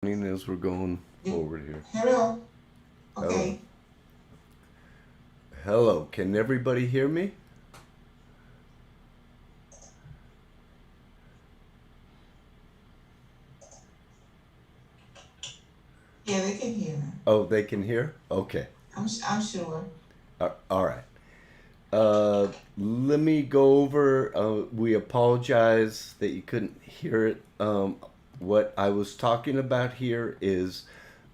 As we're going forward here. Hello. Hello. Okay. Hello. Can everybody hear me? Yeah, they can hear me. Oh, they can hear? Okay. I'm sure. All right. Let me go over. We apologize that you couldn't hear it. What I was talking about here is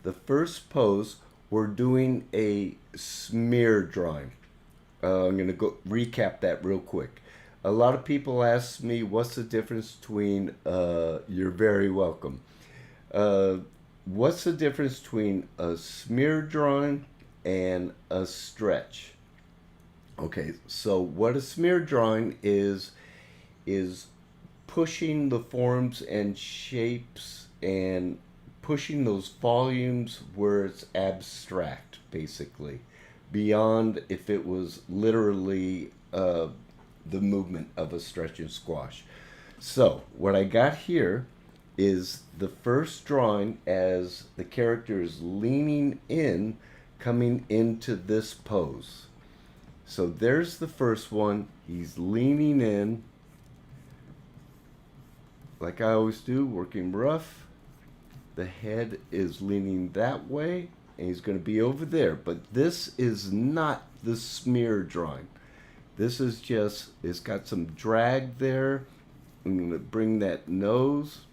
the first pose. We're doing a smear drawing. I'm going to go recap that real quick. A lot of people ask me what's the difference between, you're very welcome. Uh, what's the difference between a smear drawing and a stretch? Okay, so what a smear drawing is pushing the forms and shapes and pushing those volumes where it's abstract, basically, beyond if it was literally the movement of a stretch and squash. So, what I got here is the first drawing as the character is leaning in, coming into this pose. So there's the first one. He's leaning in, like I always do, working rough. The head is leaning that way, and he's going to be over there. But this is not the smear drawing. This is just, it's got some drag there. I'm going to bring that nose.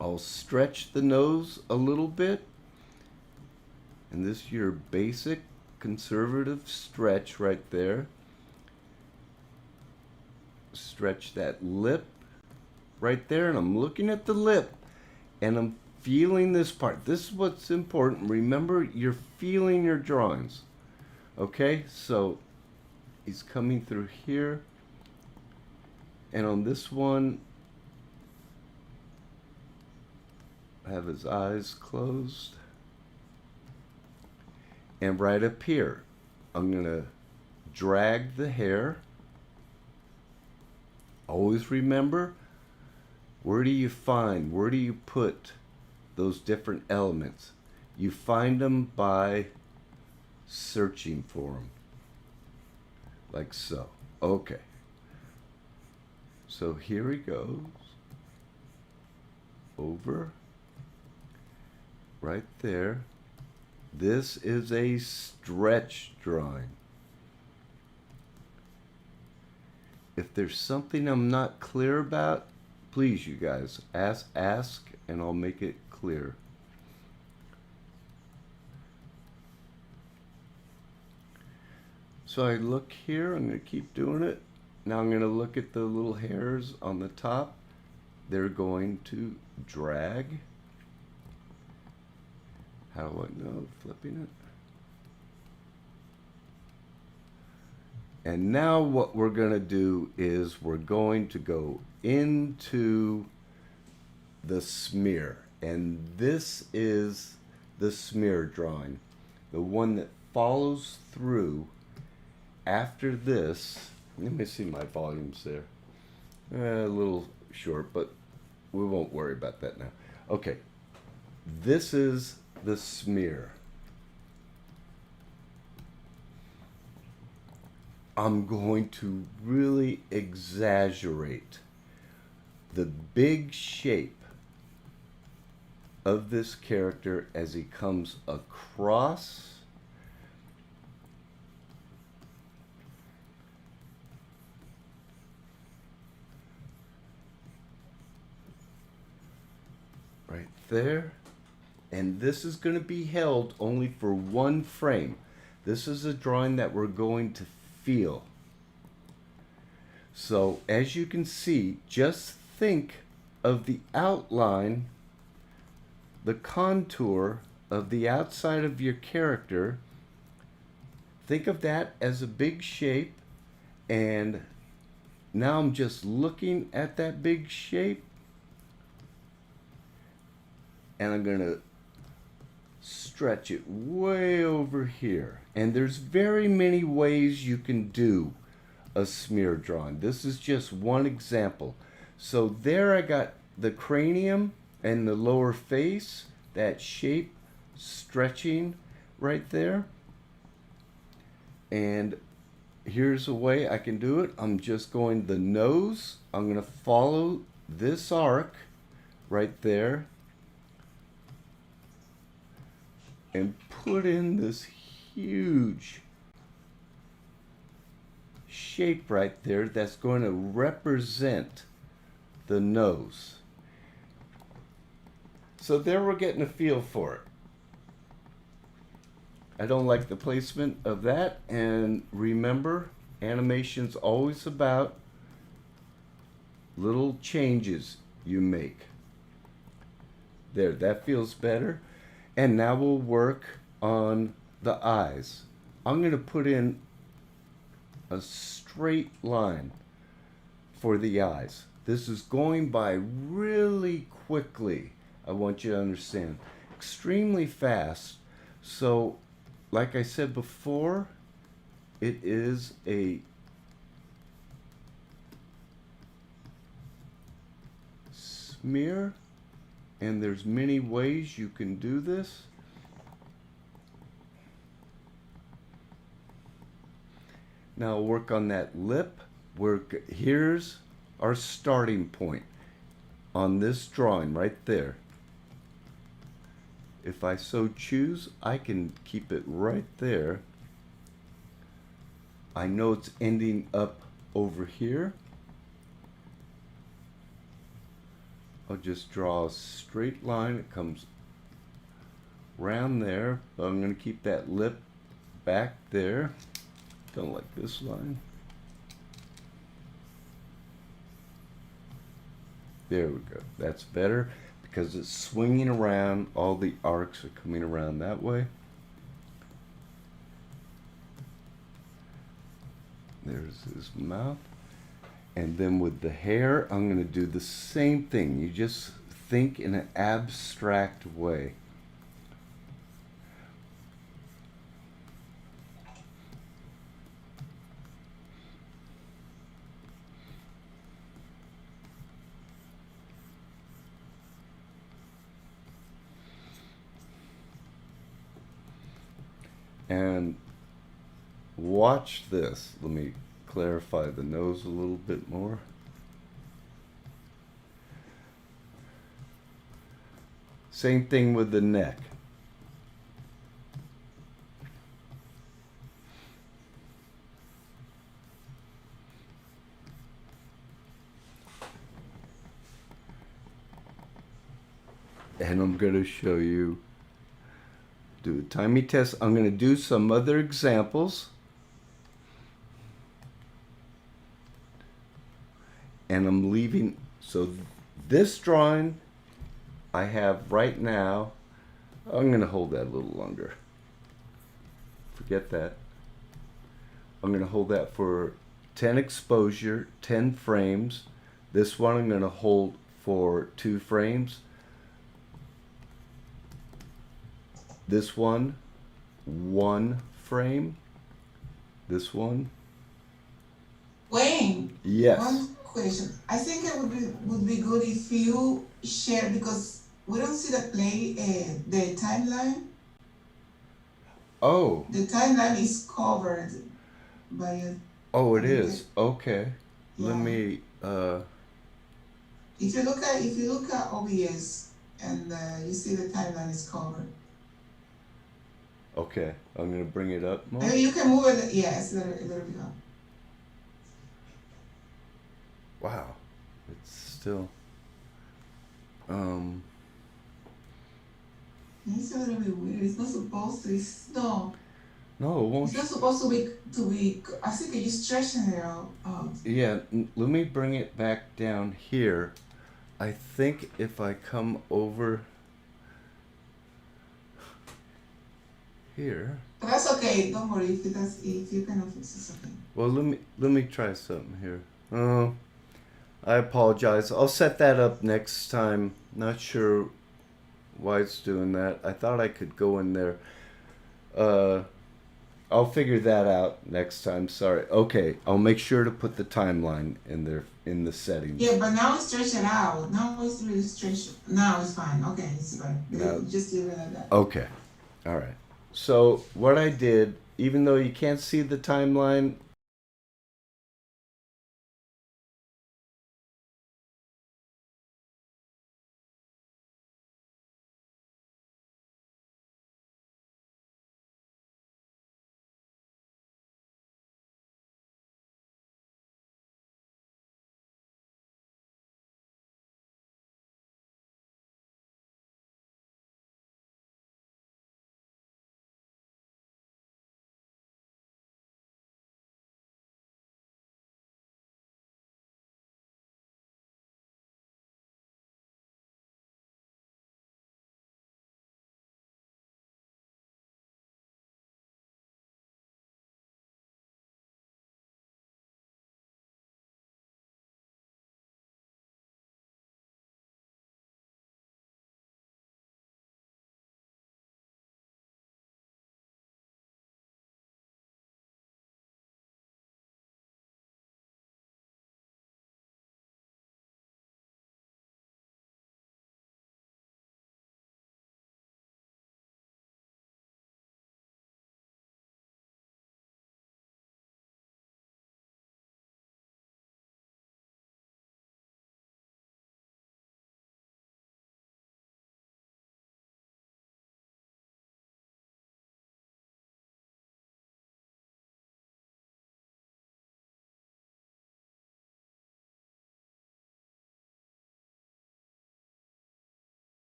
I'll stretch the nose a little bit. And this is your basic conservative stretch right there. Stretch that lip right there, and I'm looking at the lip and I'm feeling this part. This is what's important. Remember, you're feeling your drawings. Okay, so he's coming through here, and on this one, I have his eyes closed. And right up here, I'm going to drag the hair. Always remember, where do you put those different elements? You find them by searching for them. Like so. Okay. So here he goes. Over. Right there. This is a stretch drawing. If there's something I'm not clear about, please, you guys, ask and I'll make it clear. So I look here, I'm going to keep doing it. Now I'm going to look at the little hairs on the top. They're going to drag. How do I know? Flipping it. And now what we're going to do is we're going to go into the smear. And this is the smear drawing. The one that follows through after this. Let me see my volumes there. A little short, but we won't worry about that now. Okay. This is the smear. I'm going to really exaggerate the big shape of this character as he comes across. Right there. And this is going to be held only for one frame. This is a drawing that we're going to feel. So as you can see, just think of the outline, the contour of the outside of your character. Think of that as a big shape, and now I'm just looking at that big shape, and I'm going to stretch it way over here. And there's very many ways you can do a smear drawing. This is just one example. So there I got the cranium, And the lower face, that shape stretching right there. And here's a way I can do it. I'm just going the nose. I'm going to follow this arc right there and put in this huge shape right there that's going to represent the nose. So there we're getting a feel for it. I don't like the placement of that, and remember, animation's always about little changes you make. There, that feels better. And now we'll work on the eyes. I'm going to put in a straight line for the eyes. This is going by really quickly. I want you to understand. Extremely fast. So, like I said before, it is a smear, and there's many ways you can do this. Now work on that lip. Here's our starting point on this drawing right there. If I so choose, I can keep it right there. I know it's ending up over here. I'll just draw a straight line. It comes round there. But I'm going to keep that lip back there. Don't like this line. There we go. That's better because it's swinging around. All the arcs are coming around that way. There's his mouth. And then with the hair, I'm going to do the same thing. You just think in an abstract way. And watch this. Let me clarify the nose a little bit more. Same thing with the neck. And I'm going to show you, do a timing test. I'm going to do some other examples. And I'm leaving, so this drawing I have right now, I'm going to hold that a little longer. Forget that. I'm going to hold that for 10 exposure, 10 frames. This one I'm going to hold for 2 frames. This one, 1 frame. This one. Wayne. Yes. One question. I think it would be good if you share, because we don't see the timeline. Oh. The timeline is covered by a. Oh, it is. Okay. Yeah. Let me. If you look at OBS and you see the timeline is covered. Okay, I'm gonna bring it up more. Maybe you can move it. Yes, a little bit up. Wow, it's still. It's a little bit weird. It's not supposed to. No. No, it won't. It's not supposed to be. I think you're stretching it out. Yeah, let me bring it back down here. I think if I come over here. But that's okay. Don't worry. If you cannot fix it, it's okay. Well, let me try something here. Oh, I apologize. I'll set that up next time. Not sure why it's doing that. I thought I could go in there. I'll figure that out next time. Sorry. Okay, I'll make sure to put the timeline in there in the settings. Yeah, but now it's stretched it out. Now it's really stretched. Now it's fine. Okay, it's fine. Now, Just leave it like that. okay. All right. So what I did, even though you can't see the timeline,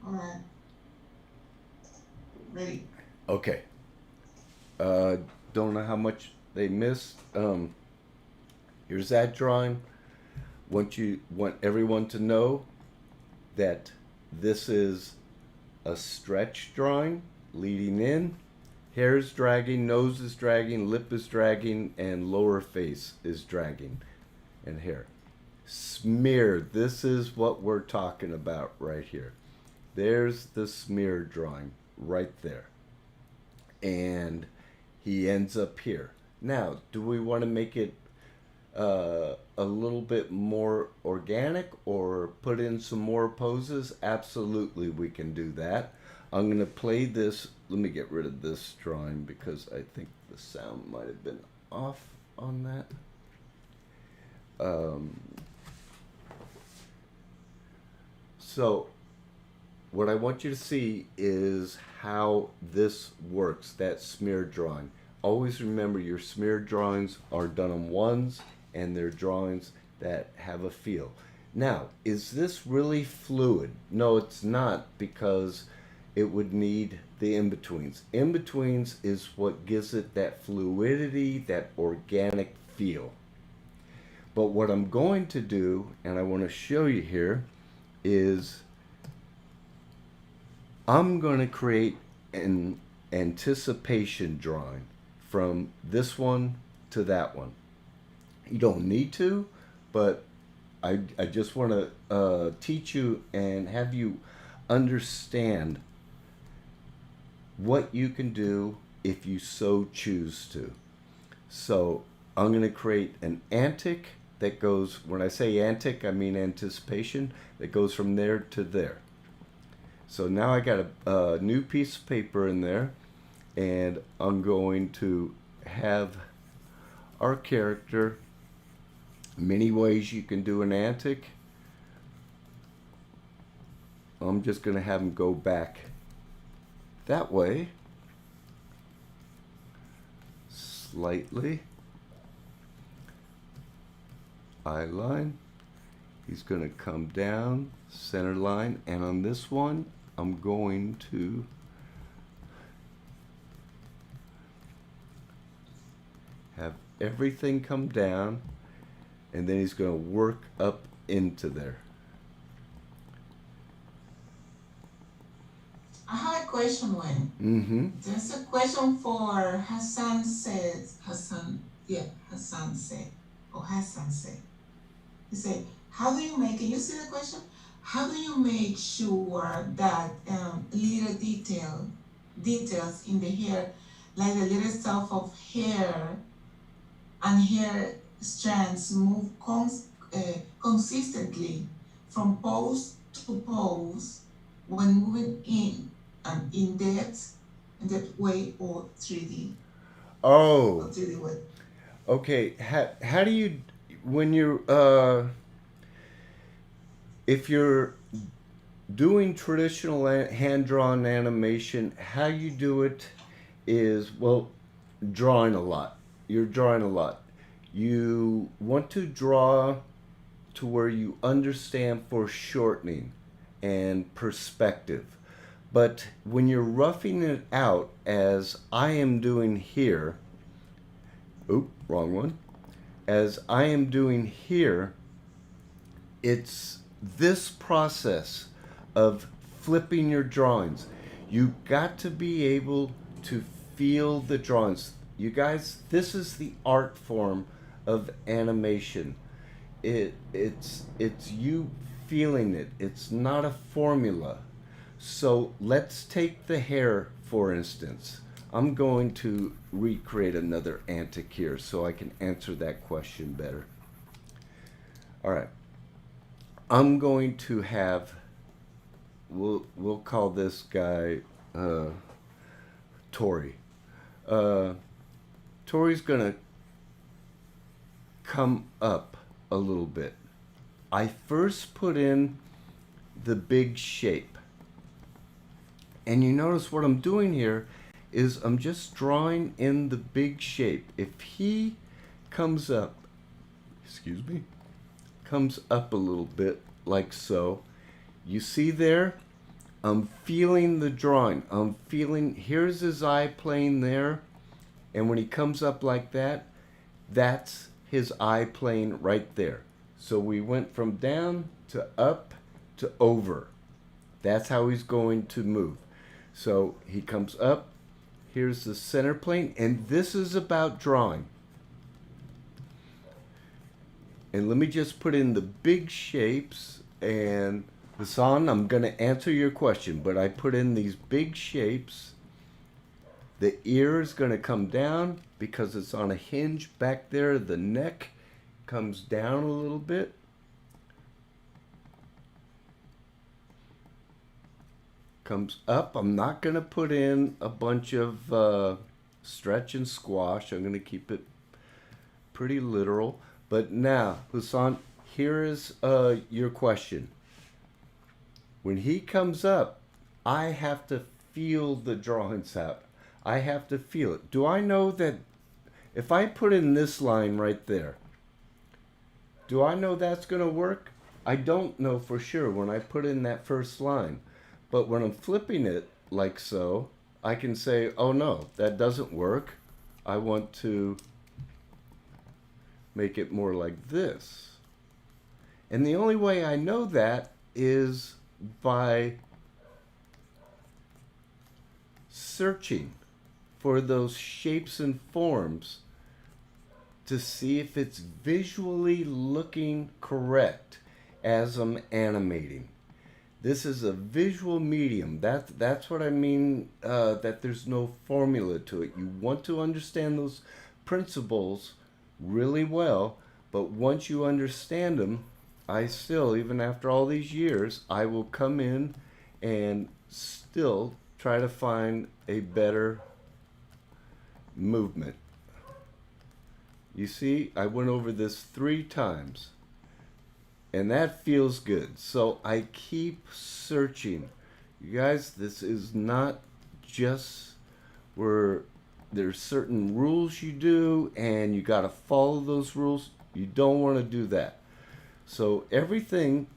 All right. Ready. okay. Don't know how much they missed. Here's that drawing. Want everyone to know that this is a stretch drawing leading in. Hair is dragging, nose is dragging, lip is dragging, and lower face is dragging, and hair. Smear. This is what we're talking about right here. There's the smear drawing right there. And he ends up here. Now, do we want to make it a little bit more organic or put in some more poses? Absolutely, we can do that. I'm going to play this. Let me get rid of this drawing because I think the sound might have been off on that. So what I want you to see is how this works, that smear drawing. Always remember your smear drawings are done on ones and they're drawings that have a feel. Now, is this really fluid? No, it's not, because it would need the in-betweens. In-betweens is what gives it that fluidity, that organic feel. But what I'm going to do, and I want to show you here, is I'm going to create an anticipation drawing from this one to that one. You don't need to, but I just want to teach you and have you understand what you can do if you so choose to. So I'm going to create an antic that goes, when I say antic, I mean anticipation, that goes from there to there. So now I got a new piece of paper in there, and I'm going to have our character. Many ways you can do an antic. I'm just going to have him go back that way slightly. Eye line. He's going to come down, center line, and on this one I'm going to have everything come down, and then he's going to work up into there. I have a question, Wayne. Mm-hmm. There's a question for Hassan said. Hassan said. He said, how do you make, can you see the question? How do you make sure that little details in the hair, like the little stuff of hair and hair strands move consistently from pose to pose when moving in depth way or 3D or Oh, 3D way? okay. How do you when you're if you're doing traditional hand drawn animation, how you do it is, well, drawing a lot. You're drawing a lot. You want to draw to where you understand foreshortening and perspective. But when you're roughing it out, as I am doing here, oop, wrong one, as I am doing here, it's this process of flipping your drawings. You got to be able to feel the drawings. You guys, this is the art form of animation. It's you feeling it. It's not a formula. So let's take the hair for instance. I'm going to recreate another antic here so I can answer that question better. All right. I'm going to have, we'll call this guy uh, Tori. Uh, Tori's gonna come up a little bit. I first put in the big shape. And you notice what I'm doing here is I'm just drawing in the big shape. If he comes up, excuse me, comes up a little bit like so, you see there, I'm feeling the drawing. I'm feeling, here's his eye plane there. And when he comes up like that, that's his eye plane right there. So we went from down to up to over. That's how he's going to move. So he comes up, here's the center plane, and this is about drawing. And let me just put in the big shapes. And Hassan, I'm going to answer your question, but I put in these big shapes. The ear is going to come down because it's on a hinge back there. The neck comes down a little bit. Comes up. I'm not going to put in a bunch of stretch and squash. I'm going to keep it pretty literal. But now, Hassan, here is your question. When he comes up, I have to feel the drawings out. I have to feel it. Do I know that if I put in this line right there, do I know that's going to work? I don't know for sure when I put in that first line. But when I'm flipping it like so, I can say, oh no, that doesn't work. I want to make it more like this. And the only way I know that is by searching for those shapes and forms to see if it's visually looking correct as I'm animating. This is a visual medium. That's what I mean, that there's no formula to it. You want to understand those principles really well, but once you understand them, I still, even after all these years, I will come in and still try to find a better movement. You see, I went over this 3 times. And that feels good. So I keep searching. You guys, this is not just where there's certain rules you do and you got to follow those rules. You don't want to do that. So everything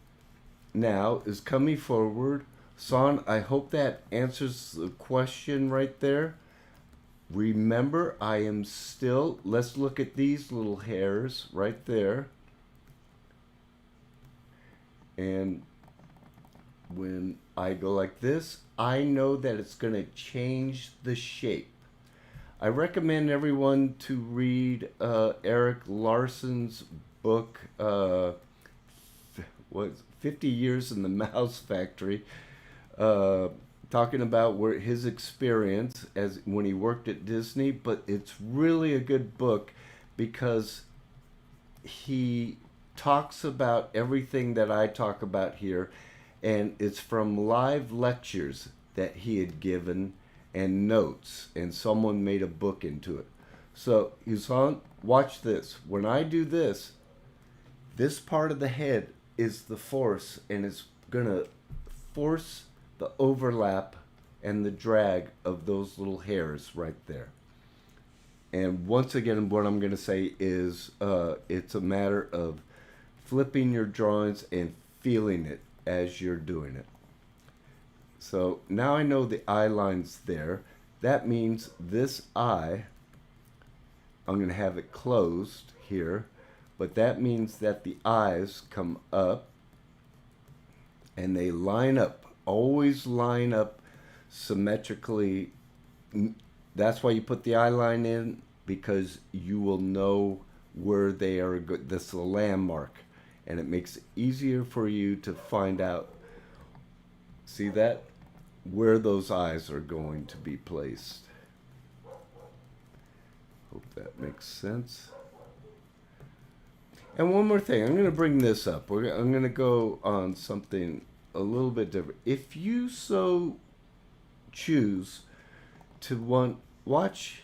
now is coming forward. Son, I hope that answers the question right there. Remember, I am still, let's look at these little hairs right there. And when I go like this, I know that it's going to change the shape. I recommend everyone to read Eric Larson's book, 50 years in the mouse factory, talking about where his experience as when he worked at Disney. But it's really a good book because he talks about everything that I talk about here, and it's from live lectures that he had given and notes, and someone made a book into it. So he's on, watch this. When I do this, this part of the head is the force, and it's going to force the overlap and the drag of those little hairs right there. And once again, what I'm going to say is it's a matter of flipping your drawings and feeling it as you're doing it. So now I know the eye line's there. That means this eye, I'm going to have it closed here, but that means that the eyes come up and they line up, always line up symmetrically. That's why you put the eye line in, because you will know where they are good. This is a landmark, and it makes it easier for you to find out, see that, where those eyes are going to be placed. Hope that makes sense. And one more thing, I'm going to bring this up. I'm going to go on something a little bit different. If you so choose to watch,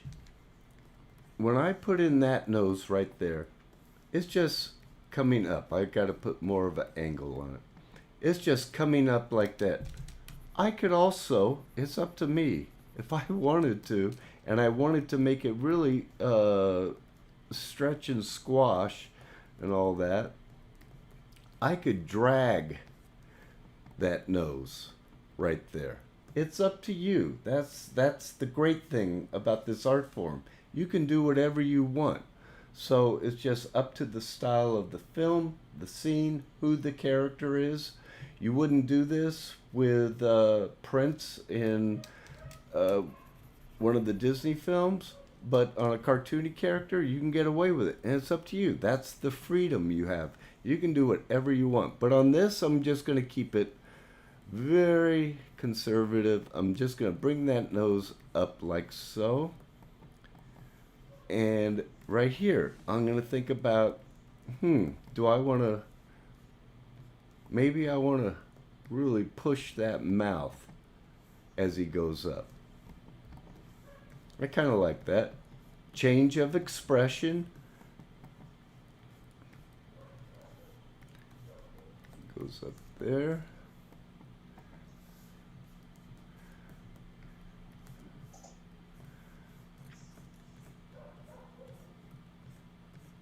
when I put in that nose right there, it's just coming up. I got to put more of an angle on it. It's just coming up like that. I could also, it's up to me, if I wanted to, and I wanted to make it really stretch and squash and all that, I could drag that nose right there. It's up to you. That's the great thing about this art form. You can do whatever you want. So it's just up to the style of the film, the scene, who the character is. You wouldn't do this with Prince in one of the Disney films, but on a cartoony character, you can get away with it. And it's up to you. That's the freedom you have. You can do whatever you want. But on this, I'm just going to keep it very conservative. I'm just going to bring that nose up like so. And right here, I'm going to think about, do I want to, maybe I want to really push that mouth as he goes up. I kind of like that. Change of expression. Goes up there.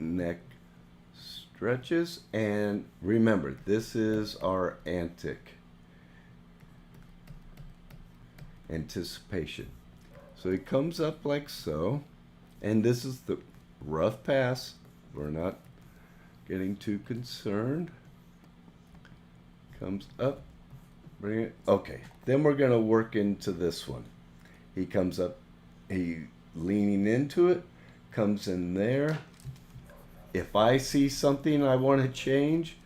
Neck stretches, and remember, this is our anticipation. So he comes up like so, and this is the rough pass. We're not getting too concerned. Comes up, bring it. Okay, then we're going to work into this one. He comes up, he leaning into it, comes in there. If I see something I want to change,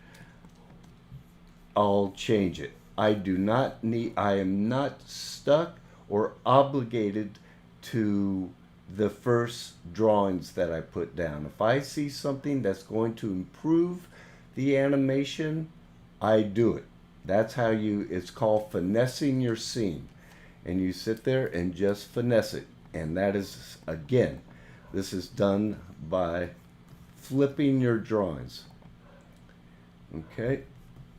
I'll change it. I am not stuck or obligated to the first drawings that I put down. If I see something that's going to improve the animation, I do it. That's how it's called finessing your scene. And you sit there and just finesse it. And that is, again, this is done by flipping your drawings. Okay,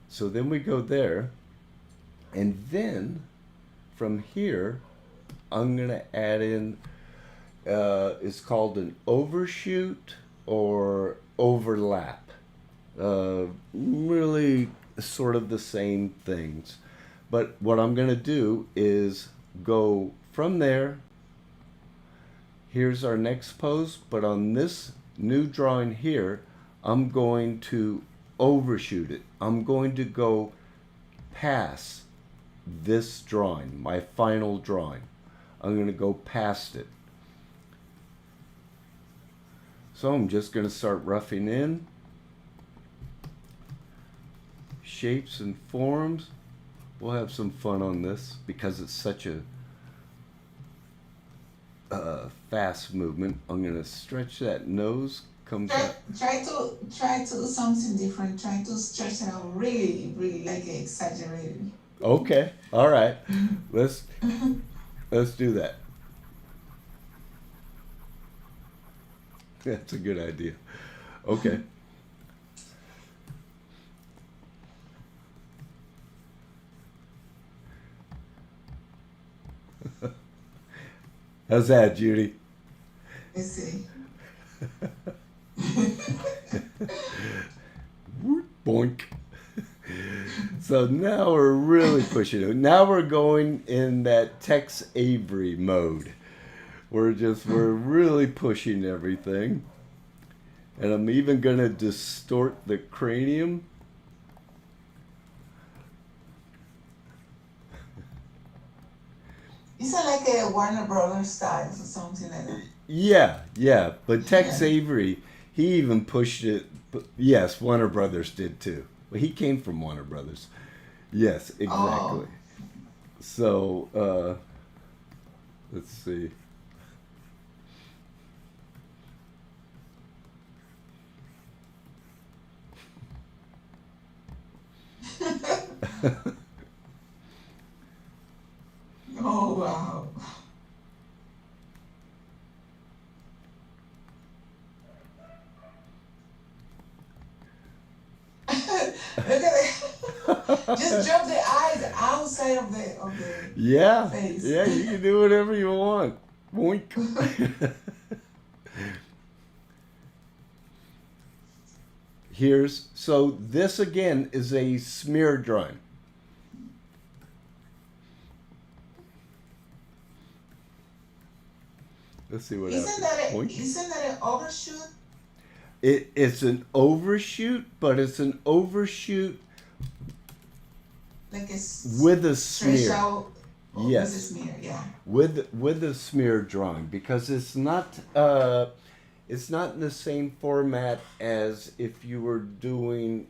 so then we go there, and then from here I'm gonna add in it's called an overshoot or overlap. Really sort of the same things, but what I'm gonna do is go from there. Here's our next pose, but on this new drawing here, I'm going to overshoot it. I'm going to go past this drawing, my final drawing. I'm going to go past it. So I'm just going to start roughing in, shapes and forms. We'll have some fun on this because it's such a fast movement. I'm gonna stretch that nose. Comes out. Try to do something different. Try to stretch it out really, really like exaggerated. Okay. All right. Let's do that. That's a good idea. Okay. How's that, Judy? Let's see. Boink. So now we're really pushing it. Now we're going in that Tex Avery mode. We're really pushing everything. And I'm even going to distort the cranium. Is it like a Warner Brothers style or something like that? Yeah. But Tex Avery, he even pushed it. Yes, Warner Brothers did too. Well, he came from Warner Brothers. Yes, exactly. Oh. So, let's see. Oh, wow. Look at it. Just drop the eyes outside of the Yeah. face. Yeah, you can do whatever you want. Boink. So this again is a smear drawing. Let's see what Isn't that an overshoot? It's an overshoot, but it's an overshoot Like a with a stretch smear. out. Yes. With a smear, yeah. With a smear drawing, because it's not in the same format as if you were doing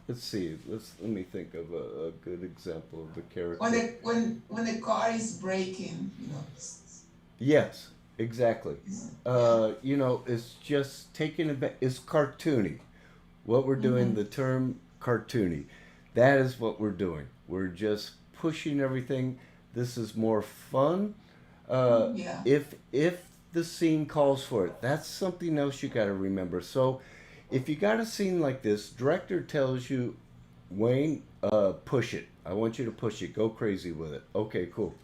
let's see, let me think of a good example of the character. When the car is braking, you know. Yes, exactly. You know, it's just taking it's cartoony. What we're doing, the term cartoony, that is what we're doing. We're just pushing everything. This is more fun. Yeah. If the scene calls for it, that's something else you got to remember. So, if you got a scene like this, director tells you, Wayne, push it. I want you to push it. Go crazy with it. Okay, cool.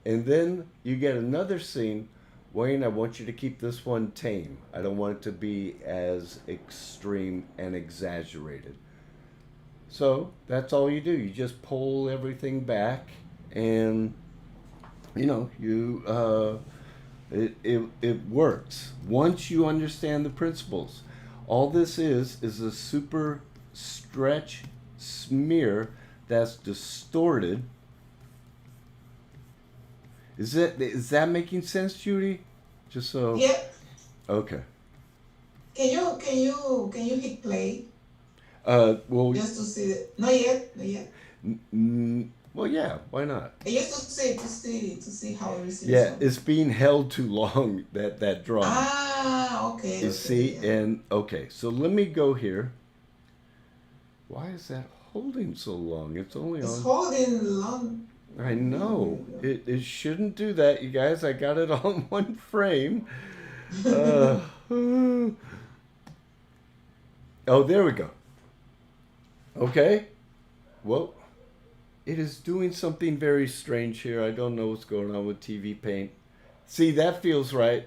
And then you get another scene, Wayne, I want you to keep this one tame. I don't want it to be as extreme and exaggerated. So that's all you do. You just pull everything back, and you know it works once you understand the principles. All this is a super stretch smear that's distorted. Is that making sense, Judy? Just so. Yeah. Okay. Can you hit play Well. just to see it? Not yet. Well, yeah. Why not? Just to see how it receives. Yeah, it's being held too long. That drawing. Ah, okay. You see, yeah. and okay. So let me go here. Why is that holding so long? It's only It's on. holding long. I know. It shouldn't do that, you guys. I got it on one frame. Oh, there we go. Okay. Well, it is doing something very strange here. I don't know what's going on with TV Paint. See, that feels right.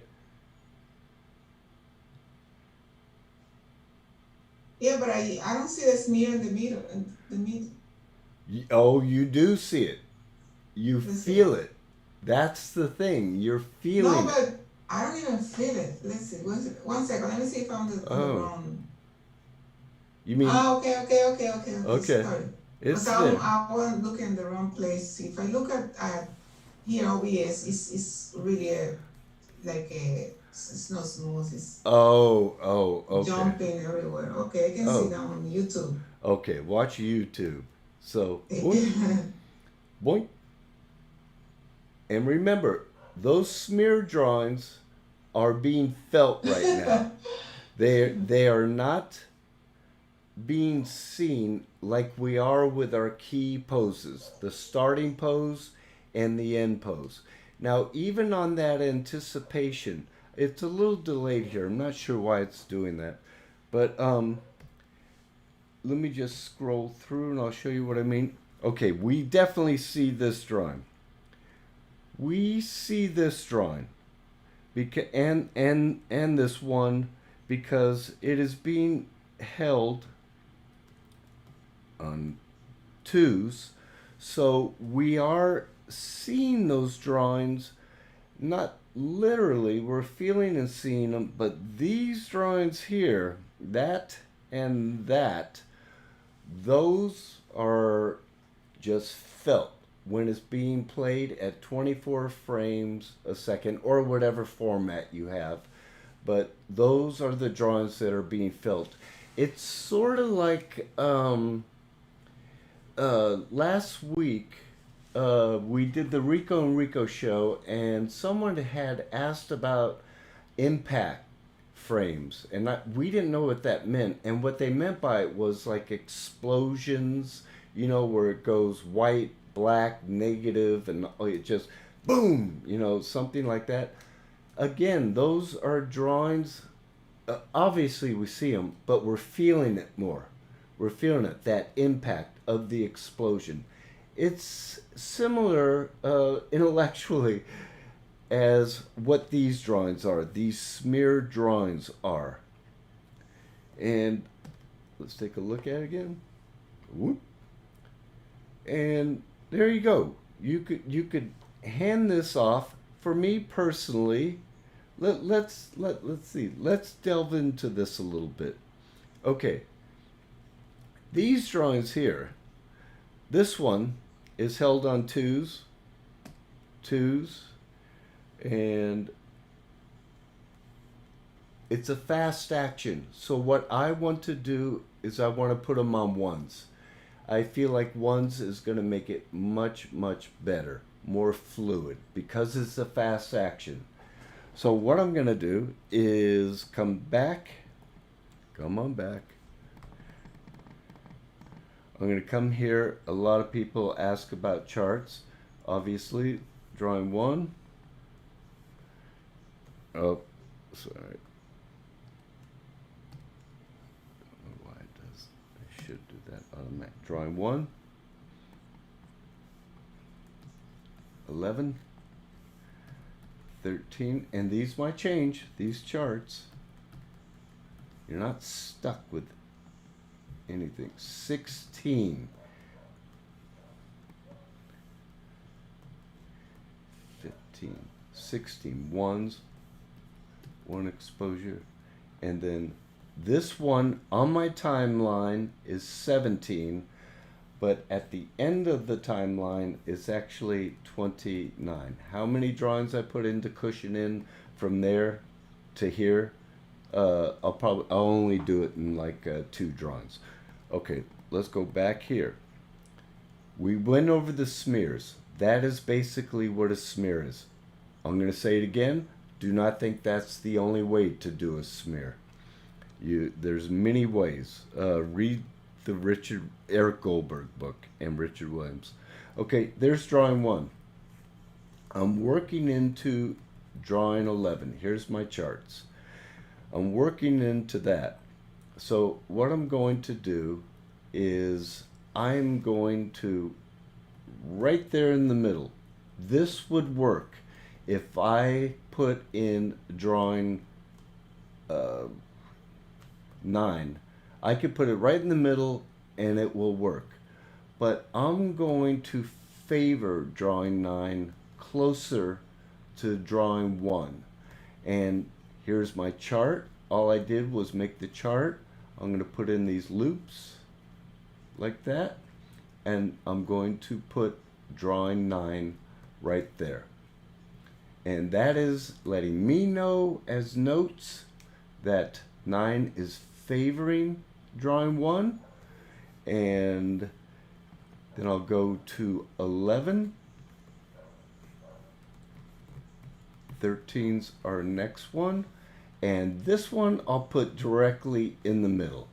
Yeah, but I don't see the smear in the middle. Oh, you do see it. You Let's feel it. That's the thing. You're feeling No, it. but I don't even feel it. Let's see. One second. Let me see if I'm the wrong. You mean? Okay. Okay. Sorry. It's So there. I was looking in the wrong place. If I look at here OBS, it's really like a snow Moses Oh, okay. jumping everywhere. Okay, I can see Oh, that on YouTube. okay. Watch YouTube. So, boink, Yeah. boink. And remember, those smear drawings are being felt right now. They are not being seen like we are with our key poses, the starting pose and the end pose. Now, even on that anticipation, it's a little delayed here. I'm not sure why it's doing that. But let me just scroll through and I'll show you what I mean. Okay, we definitely see this drawing. We see this drawing because and this one because it is being held on twos. So we are seeing those drawings, not literally, we're feeling and seeing them, but these drawings here, that and that, those are just felt when it's being played at 24 frames a second or whatever format you have. But those are the drawings that are being felt. It's sort of like last week we did the Rico and Rico show, and someone had asked about impact frames, and we didn't know what that meant. And what they meant by it was like explosions, where it goes white, black, negative, and it just boom, something like that. Again, those are drawings. Obviously, we see them, but we're feeling it more. We're feeling it, that impact of the explosion. It's similar intellectually as what these drawings are, these smear drawings are. And let's take a look at it again. Whoop. And there you go. You could hand this off. For me personally, let's see. Let's delve into this a little bit. Okay. These drawings here, this one is held on twos, and it's a fast action. So what I want to do is I want to put them on ones. I feel like ones is going to make it much, much better, more fluid, because it's a fast action. So what I'm going to do is come on back. I'm going to come here. A lot of people ask about charts. Obviously, drawing one. Oh, sorry. I don't know why it does. I should do that automatic. Drawing one. 11. 13. And these might change, these charts. You're not stuck with anything. 16. 15. 16. Ones. One exposure. And then this one on my timeline is 17. But at the end of the timeline is actually 29. How many drawings I put into cushion in from there to here? I'll only do it in like 2 drawings. Okay, let's go back here. We went over the smears. That is basically what a smear is. I'm going to say it again. Do not think that's the only way to do a smear. There's many ways. Read the Eric Goldberg book and Richard Williams. Okay, there's drawing 1. I'm working into drawing 11. Here's my charts. I'm working into that. So what I'm going to do is I'm going to, right there in the middle, this would work if I put in drawing 9. I could put it right in the middle and it will work. But I'm going to favor drawing 9 closer to drawing 1. And here's my chart. All I did was make the chart. I'm going to put in these loops like that. And I'm going to put drawing 9 right there. And that is letting me know as notes that 9 is favoring drawing 1. And then I'll go to 11. 13's our next one. And this one I'll put directly in the middle.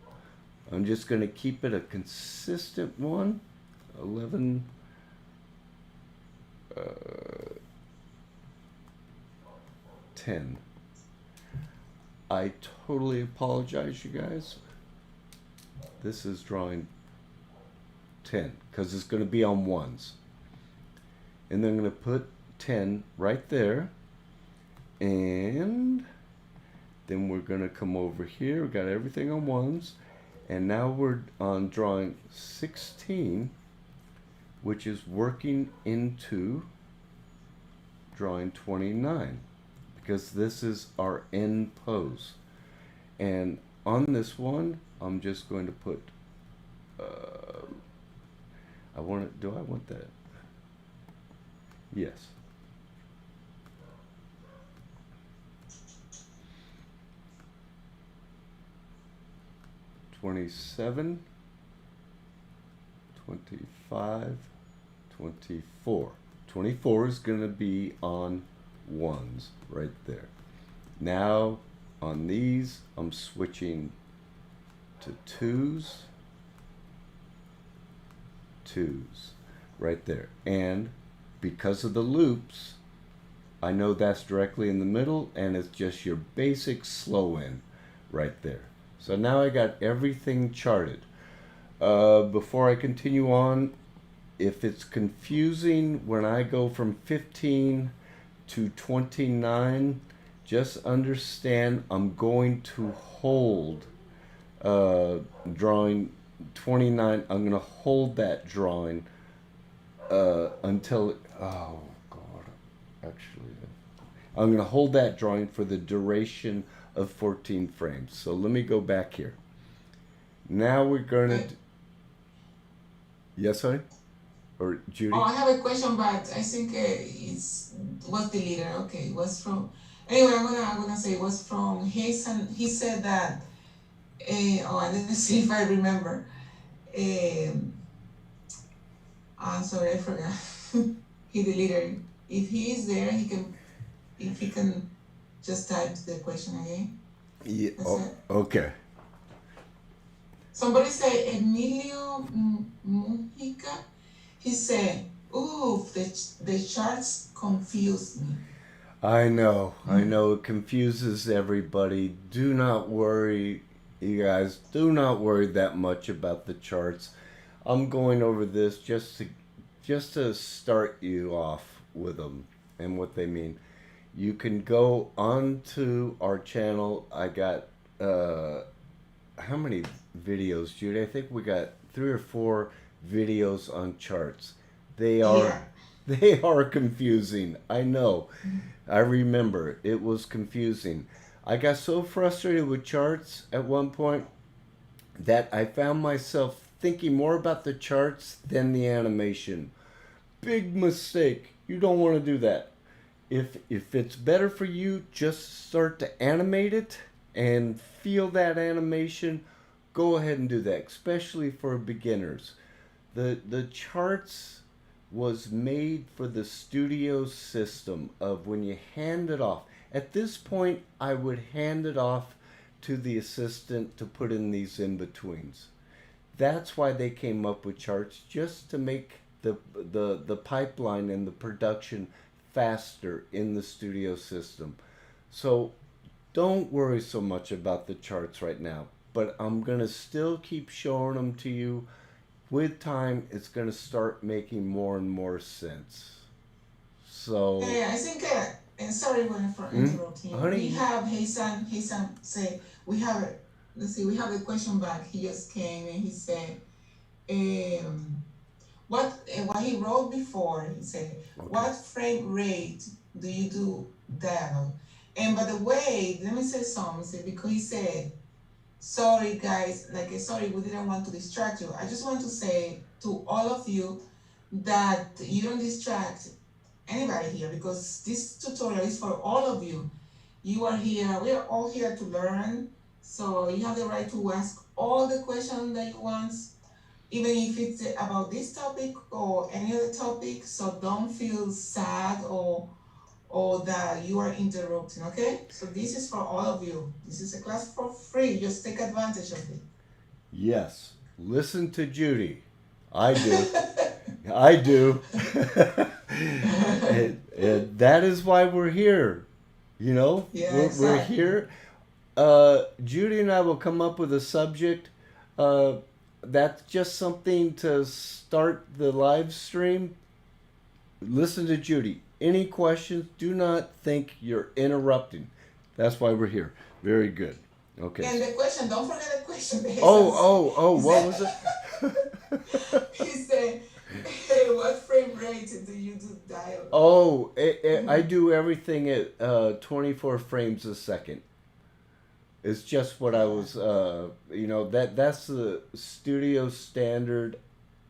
I'm just going to keep it a consistent one. 11. 10. I totally apologize, you guys. This is drawing 10 because it's going to be on ones. And then I'm going to put 10 right there. And then we're going to come over here. We got everything on ones. And now we're on drawing 16, which is working into drawing 29, because this is our end pose. And on this one, I'm just going to put, do I want that? Yes. $27, $25, $24. 24 is going to be on ones right there. Now on these, I'm switching to twos right there. And because of the loops, I know that's directly in the middle, and it's just your basic slow in right there. So now I got everything charted. Before I continue on, if it's confusing when I go from 15 to 29, just understand I'm going to hold drawing 29. I'm going to hold that drawing until, oh God, actually, I'm going to hold that drawing for the duration of 14 frames. So let me go back here. Now we're going to... Yes, honey? Or Judy? Oh, I have a question, but I think it's was deleted. Okay, it was from. Anyway, I'm gonna say it was from Hasan. He said that. Let me see if I remember. I'm sorry, I forgot. He deleted it. If he is there, if he can just type the question again. Yeah. Okay. Somebody say Emilio Mujica. He said, "Oof, the charts confuse me." I know, it confuses everybody. Do not worry, you guys. Do not worry that much about the charts. I'm going over this just to start you off with them and what they mean. You can go onto our channel. I got how many videos, Judy? I think we got 3 or 4 videos on charts. They are confusing. I know. I remember it was confusing. I got so frustrated with charts at one point that I found myself thinking more about the charts than the animation. Big mistake. You don't want to do that. If it's better for you, just start to animate it and feel that animation. Go ahead and do that, especially for beginners. The charts was made for the studio system of when you hand it off. At this point, I would hand it off to the assistant to put in these in-betweens. That's why they came up with charts, just to make the pipeline and the production faster in the studio system. So don't worry so much about the charts right now, but I'm going to still keep showing them to you. With time, it's going to start making more and more sense. So... I think, and sorry for interrupting. Honey. We have Hasan say, we have a question back. He just came and he said, what he wrote before, he said, okay. What frame rate do you do dialogue? And by the way, let me say something, because he said, sorry guys, sorry, we didn't want to distract you. I just want to say to all of you that you don't distract anybody here, because this tutorial is for all of you. You are here, we are all here to learn. So you have the right to ask all the questions that you want, even if it's about this topic or any other topic. So don't feel sad or that you are interrupting, okay? So this is for all of you. This is a class for free. Just take advantage of it. Yes. Listen to Judy. I do. I do. And that is why we're here. You know, Yeah, we're exactly. here. Judy and I will come up with a subject. That's just something to start the live stream. Listen to Judy. Any questions? Do not think you're interrupting. That's why we're here. Very good. Okay. And the question, don't forget the question. He What said, was it? he said, hey, what frame rate do you do dial? Oh, I do everything at 24 frames a second. It's just what I was, that's the studio standard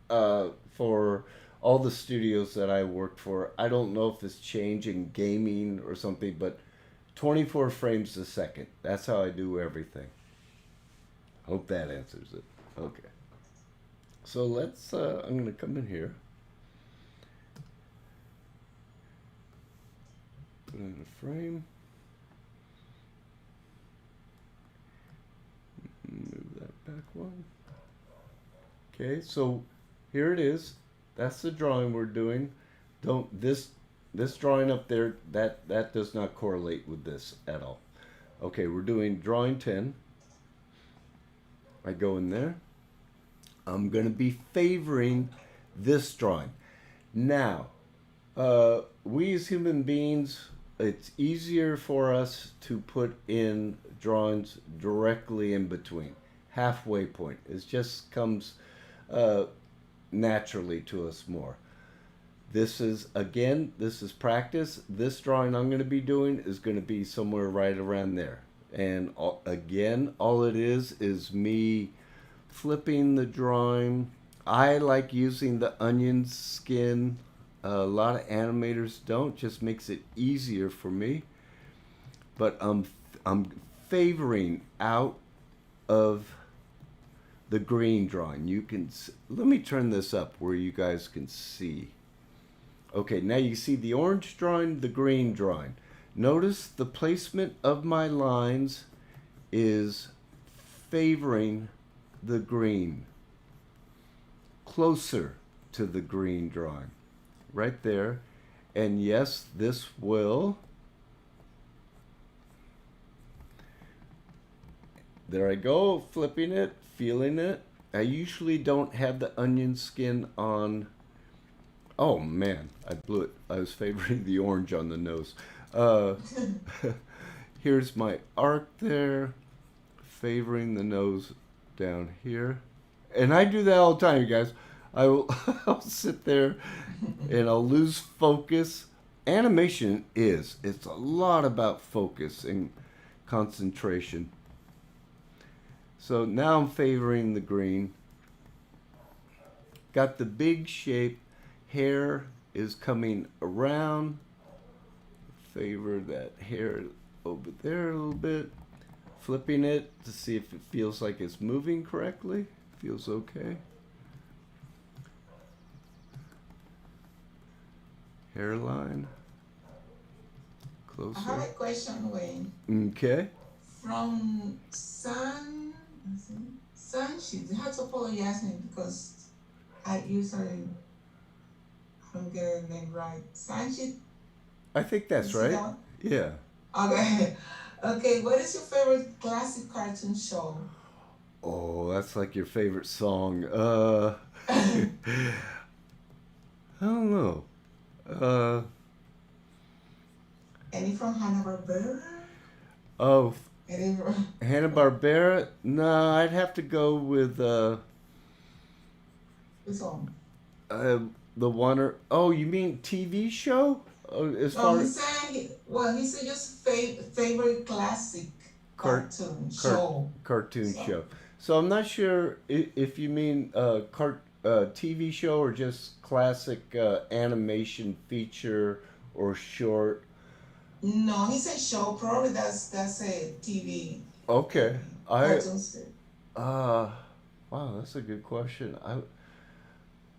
for all the studios that I worked for. I don't know if it's changing gaming or something, but 24 frames a second. That's how I do everything. Hope that answers it. Okay. So let's, I'm going to come in here. Put in a frame. Move that back one. Okay, so here it is. That's the drawing we're doing. Don't this drawing up there, that does not correlate with this at all. Okay, we're doing drawing 10. I go in there. I'm going to be favoring this drawing. Now, we as human beings, it's easier for us to put in drawings directly in between. Halfway point. It just comes naturally to us more. This is practice. This drawing I'm going to be doing is going to be somewhere right around there. And again, all it is me flipping the drawing. I like using the onion skin. A lot of animators don't. Just makes it easier for me. But I'm favoring out of the green drawing. You can let me turn this up where you guys can see. Okay, now you see the orange drawing, the green drawing. Notice the placement of my lines is favoring the green, closer to the green drawing, right there. And yes, this will, there I go, flipping it, feeling it. I usually don't have the onion skin on. Oh man, I blew it. I was favoring the orange on the nose. Here's my arc there, favoring the nose down here. And I do that all the time, you guys. I'll sit there and I'll lose focus. Animation it's a lot about focus and concentration. So now I'm favoring the green. Got the big shape. Hair is coming around. Favor that hair over there a little bit. Flipping it to see if it feels like it's moving correctly. Feels okay. Hairline. Closer. I have a question, Wayne. Okay. From Sunsheet, I have to apologize me because I usually don't get the name right. Sunsheet? I think that's right. Yeah. Okay. Okay, what is your favorite classic cartoon show? Oh, that's like your favorite song. I don't know. Any from Hanna-Barbera? Oh, Any from... Hanna-Barbera? No, I'd have to go with Which one? the one or you mean TV show? As No, far he as said he said just favorite classic cartoon show. Cartoon show. So I'm not sure if you mean TV show or just classic animation feature or short? No, he said show. Probably that's a TV, Okay. I cartoons. uh wow, that's a good question.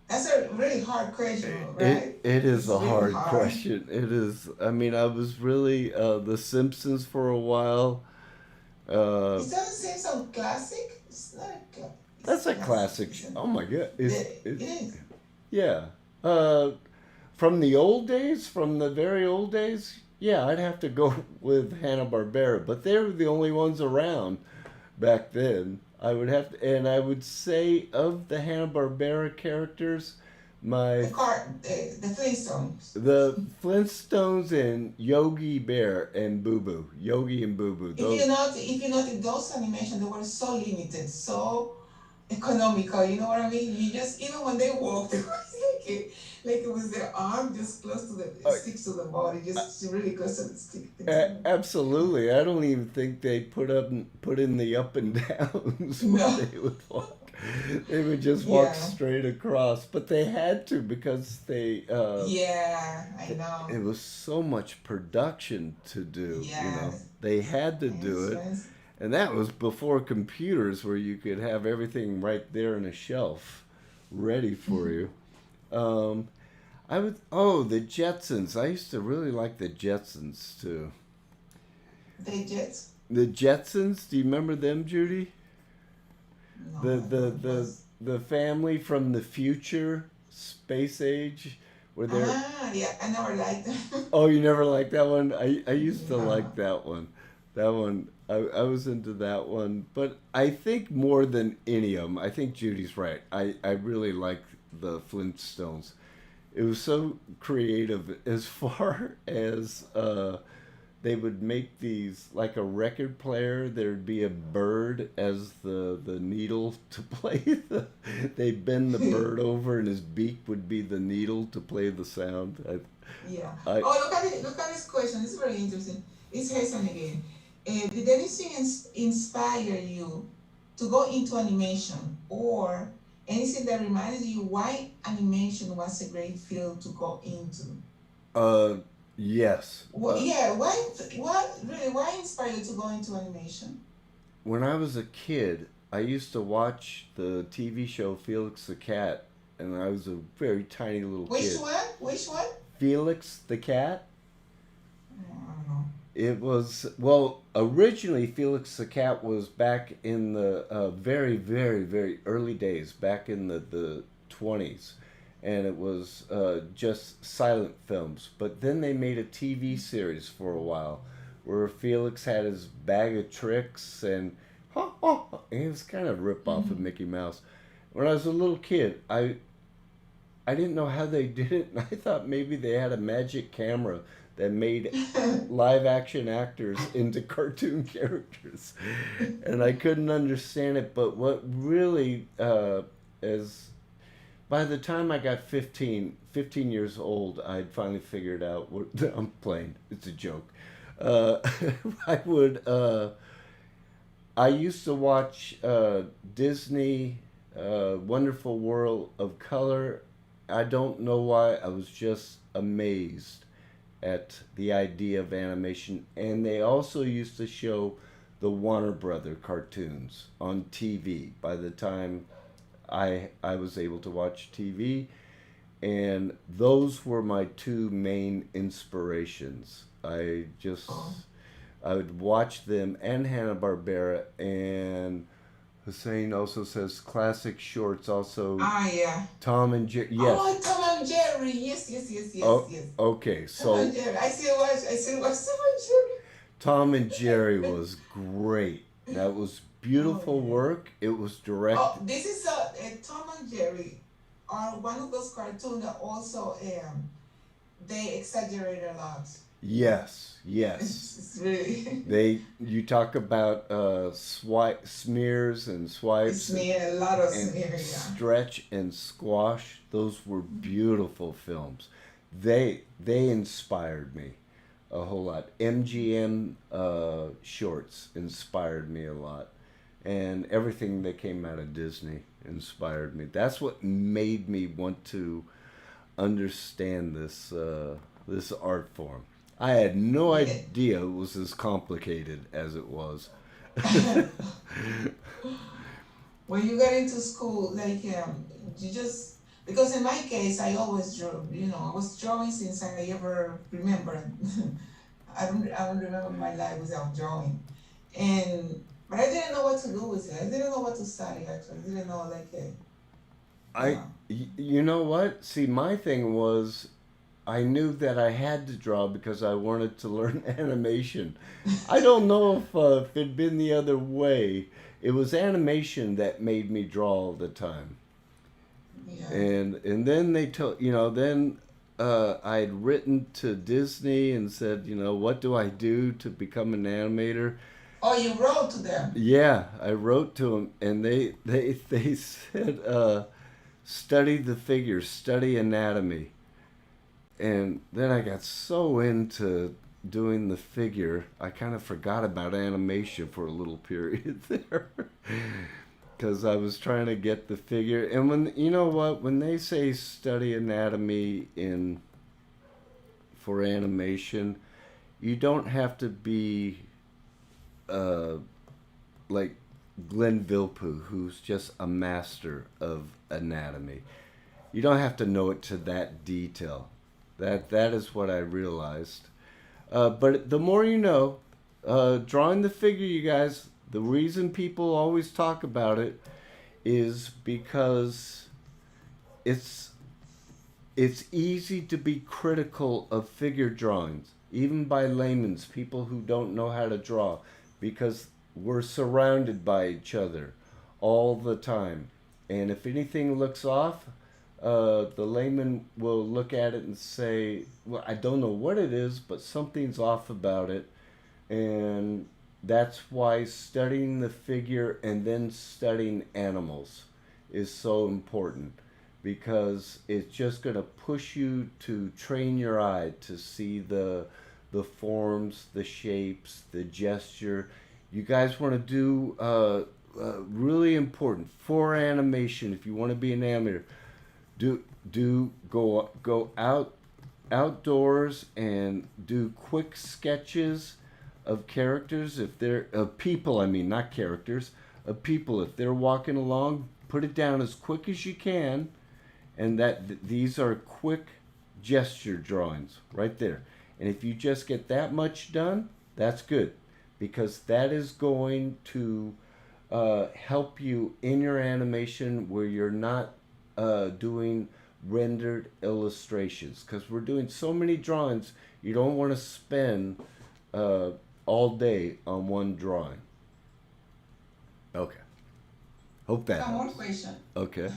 That's a really hard question, right? It is It's a really hard hard. question. It is. I mean, I was really The Simpsons for a while. Uh It doesn't seem so classic. It's not it's that's a classic, classic. isn't Oh my god. Is it? it? It is. Yeah. Uh from the old days, from the very old days. Yeah, I'd have to go with Hanna-Barbera, but they were the only ones around back then. I would have to, and I would say of the Hanna-Barbera characters, my The Flintstones. the Flintstones and Yogi Bear and Boo Boo, Yogi and Boo Boo. Those If you notice those animations, they were so limited, so economical. You know what I mean? You just even when they walked, it was like it was their arm just close to the it uh, sticks to the body, just really close to the stick things. absolutely. I don't even think they put in the up and downs when No, they would walk. They would just walk yeah, straight across, but they had to because yeah, I know. it was so much production to do. Yeah, They had to do it's, it. it's, And that was before computers where you could have everything right there on a shelf ready for you. Um, the Jetsons. I used to really like the Jetsons too. they just The Jetsons, do you remember them, Judy? no, The I the don't. It the was the family from the future space age where they're yeah, I never liked them. Oh, you never liked that one? I used to like No. that one. That one, I was into that one. But I think more than any of them, I think Judy's right. I really like the Flintstones. It was so creative as far as they would make these like a record player. There'd be a bird as the needle to play the. They bend the bird over, and his beak would be the needle to play the sound. Yeah. I Oh, look at it. Look at this question. This is very interesting. It's Hassan again. Did anything inspire you to go into animation, or anything that reminded you why animation was a great field to go into? Uh, yes. Yeah. What really? Why inspired you to go into animation? When I was a kid, I used to watch the TV show Felix the Cat, and I was a very tiny little Which kid. one? Which one? Felix the Cat. I don't know. It was well originally Felix the Cat was back in the very very very early days, back in the 20s, and it was just silent films. But then they made a TV series for a while, where Felix had his bag of tricks and it was kind of a rip off of Mm-hmm. Mickey Mouse. When I was a little kid, I didn't know how they did it, and I thought maybe they had a magic camera that made live action actors into cartoon characters, and I couldn't understand it. But what really is by the time I got 15 years old, I'd finally figured out what I'm playing. It's a joke. Uh, I would. I used to watch Disney, Wonderful World of Color. I don't know why. I was just amazed at the idea of animation. And they also used to show the Warner Brother cartoons on TV by the time I was able to watch TV. And those were my two main inspirations. Oh, I would watch them and Hanna-Barbera, and Hussein also says classic shorts also yeah. Tom and Jerry. Yes. Oh, Tom and Jerry. Yes, yes, yes, yes, Oh, yes. okay. Tom and So Jerry. I still watch Tom and Jerry. Tom and Jerry was great. That was Oh beautiful yeah. work. It was Oh, directed. this is Tom and Jerry are one of those cartoons that also they exaggerate a lot. Yes, yes. It's really You talk about smears and it's swipes made a lot of and scenario. Yeah. Stretch and Squash. Those were beautiful films. They inspired me a whole lot. MGM shorts inspired me a lot, and everything that came out of Disney inspired me. That's what made me want to understand this this art form. I had no Yeah. idea it was as complicated as it was. When you get into school, like you just because in my case I always drew. I was drawing since I ever remember. I don't remember my life without drawing, and but I didn't know what to do with it. I didn't know what to study actually. I didn't know like I, yeah. you know what? See, my thing was I knew that I had to draw because I wanted to learn animation. I don't know if it'd been the other way. It was animation that made me draw all the time. Yeah. And then they told then I'd written to Disney and said, what do I do to become an animator? Oh, you wrote to them. Yeah, I wrote to them, and they said, study the figures, study anatomy. And then I got so into doing the figure, I kind of forgot about animation for a little period there. Because I was trying to get the figure. And when they say study anatomy in for animation, you don't have to be uh, like Glenn Vilppu, who's just a master of anatomy. You don't have to know it to that detail. That is what I realized. But the more you know, drawing the figure, you guys, the reason people always talk about it is because it's it's easy to be critical of figure drawings, even by laymen's, people who don't know how to draw, because we're surrounded by each other all the time. And if anything looks off, the layman will look at it and say, well, I don't know what it is, but something's off about it. And that's why studying the figure and then studying animals is so important, because it's just going to push you to train your eye to see the forms, the shapes, the gesture. You guys want to do really important for animation. If you want to be an animator, go outdoors and do quick sketches of characters. If they're of people, I mean, not characters, of people. If they're walking along, put it down as quick as you can, and these are quick gesture drawings right there. And if you just get that much done, that's good, because that is going to help you in your animation where you're not doing rendered illustrations, because we're doing so many drawings. You don't want to spend uh, all day on one drawing. Okay. Hope that More helps. question. Okay.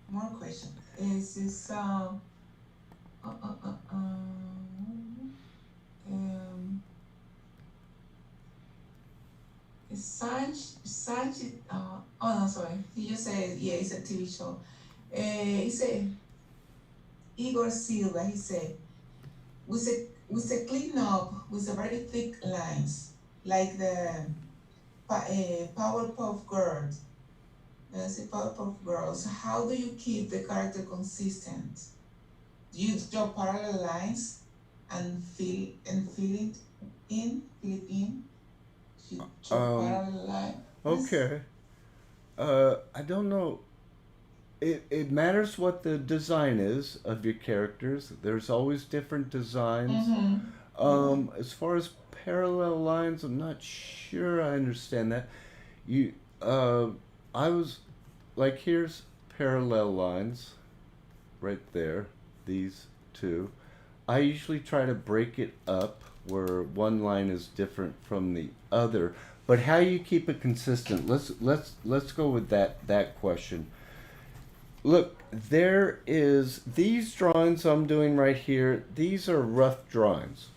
More question. Is this uh, uh, uh, um is Sanj oh no, sorry. He just said yeah, it's a TV show. He said Igor Silva. He said with a clean up with a very thick lines like the Powerpuff Girls. Say Powerpuff Girls. How do you keep the character consistent? Do you draw parallel lines and fill it in? You draw Um. parallel line. Okay. I don't know. It matters what the design is of your characters. There's always different designs. Mm-hmm. Yeah. As far as parallel lines, I'm not sure I understand that. You, uh, I was like, here's parallel lines right there. These two. I usually try to break it up where one line is different from the other. But how you keep it consistent? Let's go with that question. Look, there is these drawings I'm doing right here. These are rough drawings.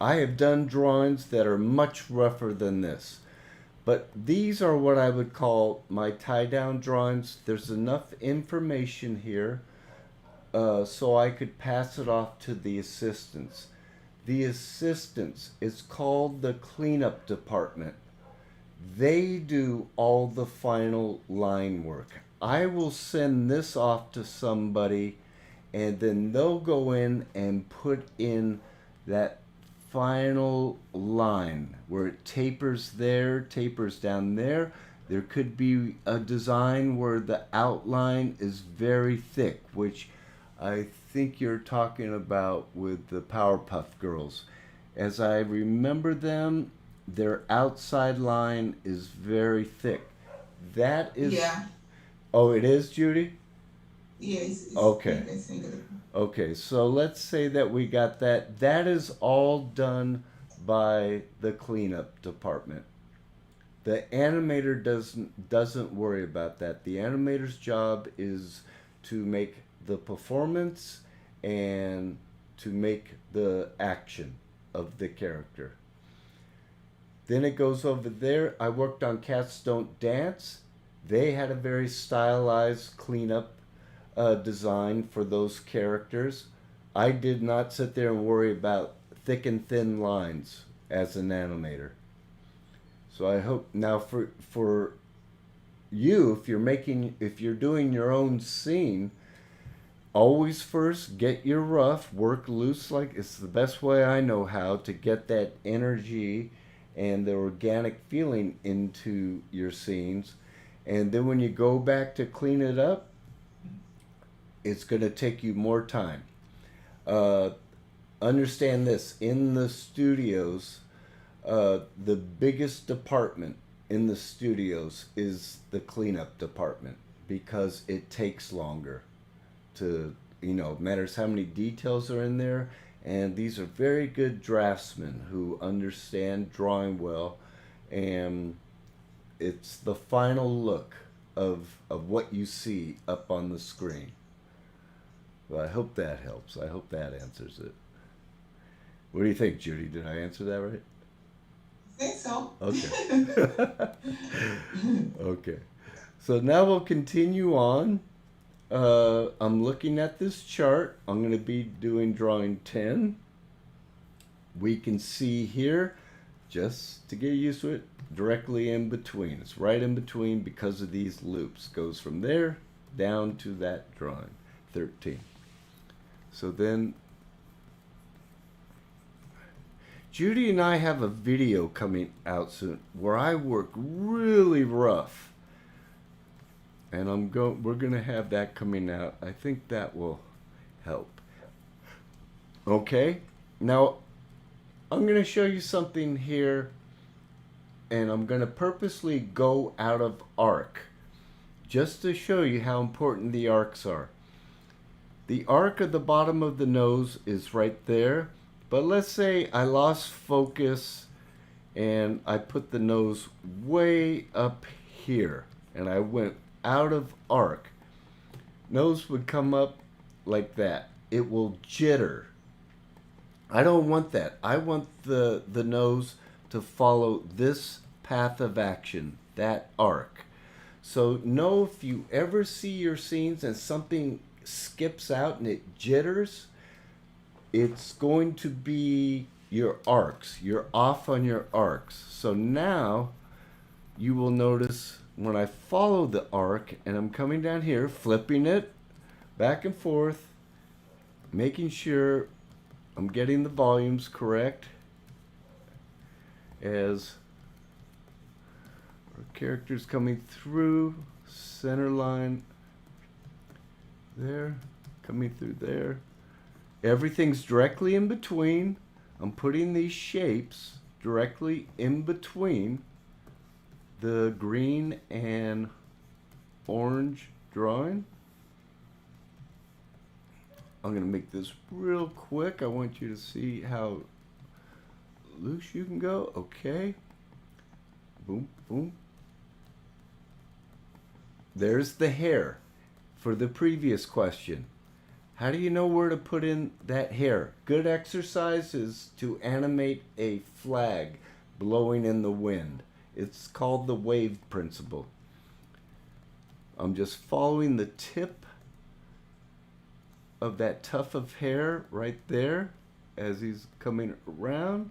I have done drawings that are much rougher than this. But these are what I would call my tie down drawings. There's enough information here so I could pass it off to the assistants. The assistants is called the cleanup department. They do all the final line work. I will send this off to somebody, and then they'll go in and put in that final line where it tapers there, tapers down there. There could be a design where the outline is very thick, which I think you're talking about with the Powerpuff Girls. As I remember them, their outside line is very thick. That is. Yeah, Oh, it is, Judy? yeah, Okay. it's single. Okay, so let's say that we got that. That is all done by the cleanup department. The animator doesn't worry about that. The animator's job is to make the performance and to make the action of the character. Then it goes over there. I worked on Cats Don't Dance. They had a very stylized cleanup design for those characters. I did not sit there and worry about thick and thin lines as an animator. So I hope now for you, if you're doing your own scene, always first get your rough, work loose. Like it's the best way I know how to get that energy and the organic feeling into your scenes. And then when you go back to clean it up, it's going to take you more time. Understand this, in the studios, the biggest department in the studios is the cleanup department because it takes longer to, matters how many details are in there. And these are very good draftsmen who understand drawing well. And it's the final look of what you see up on the screen. Well, I hope that helps. I hope that answers it. What do you think, Judy? Did I answer that right? I think so. Okay. Okay. So now we'll continue on. I'm looking at this chart. I'm going to be doing drawing 10. We can see here, just to get used to it, directly in between. It's right in between because of these loops. Goes from there down to that drawing, 13. So then, Judy and I have a video coming out soon where I work really rough. And we're going to have that coming out. I think that will help. Okay? Now, I'm going to show you something here, and I'm going to purposely go out of arc just to show you how important the arcs are. The arc at the bottom of the nose is right there, but let's say I lost focus and I put the nose way up here and I went out of arc. Nose would come up like that. It will jitter. I don't want that. I want the nose to follow this path of action, that arc. So know if you ever see your scenes and something skips out and it jitters, it's going to be your arcs. You're off on your arcs. So now you will notice when I follow the arc and I'm coming down here, flipping it back and forth, making sure I'm getting the volumes correct as our character's coming through, center line there, coming through there. Everything's directly in between. I'm putting these shapes directly in between the green and orange drawing. I'm going to make this real quick. I want you to see how loose you can go. Okay. Boom, boom. There's the hair for the previous question. How do you know where to put in that hair? Good exercise is to animate a flag blowing in the wind. It's called the wave principle. I'm just following the tip of that tuft of hair right there as he's coming around.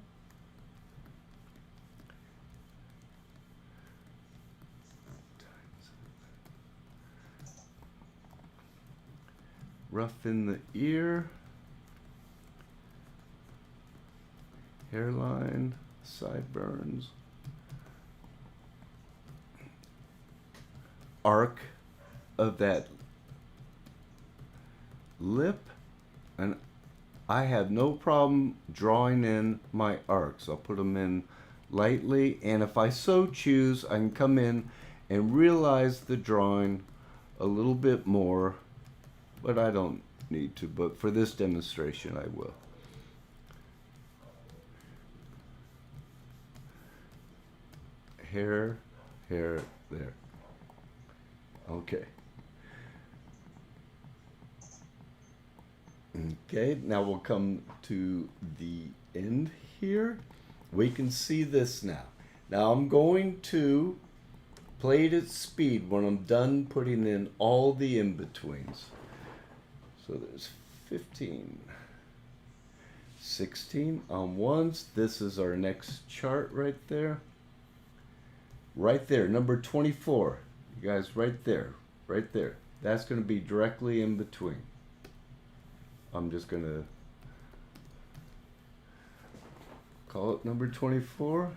rough in the ear, hairline, sideburns, arc of that lip, and I have no problem drawing in my arcs. I'll put them in lightly, and if I so choose, I can come in and realize the drawing a little bit more, but I don't need to. But for this demonstration, I will. Hair, there. Okay. Okay, now we'll come to the end here. We can see this now. Now I'm going to play it at speed when I'm done putting in all the in-betweens. So there's 15, 16 on ones. This is our next chart right there. Right there, number 24. You guys, right there. That's going to be directly in between. I'm just going to call it number 24.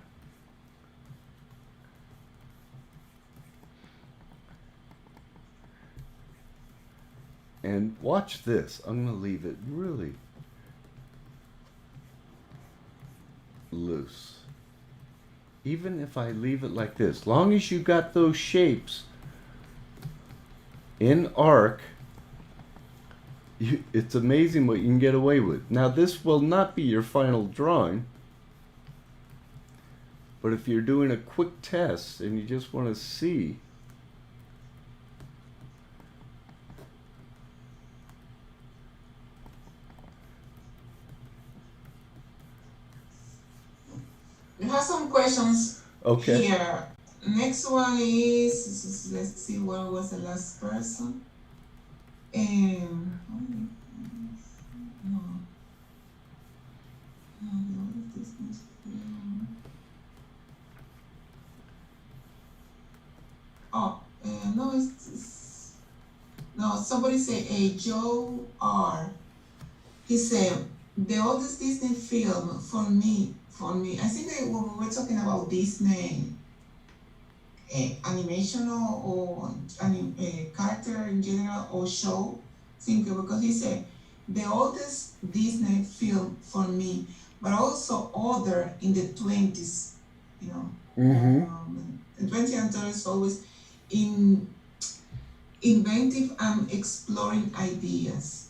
And watch this. I'm going to leave it really loose. Even if I leave it like this, long as you got those shapes in arc, it's amazing what you can get away with. Now this will not be your final drawing, but if you're doing a quick test and you just want to see, We have some questions okay. here. Next one is, let's see, what was the last person? No, no, somebody say Joe R. He said, the oldest Disney film for me, I think we were talking about Disney animation or character in general or show. Because he said, the oldest Disney film for me, but also other in the 20s, you know. The 20th and 30s always inventive and exploring ideas.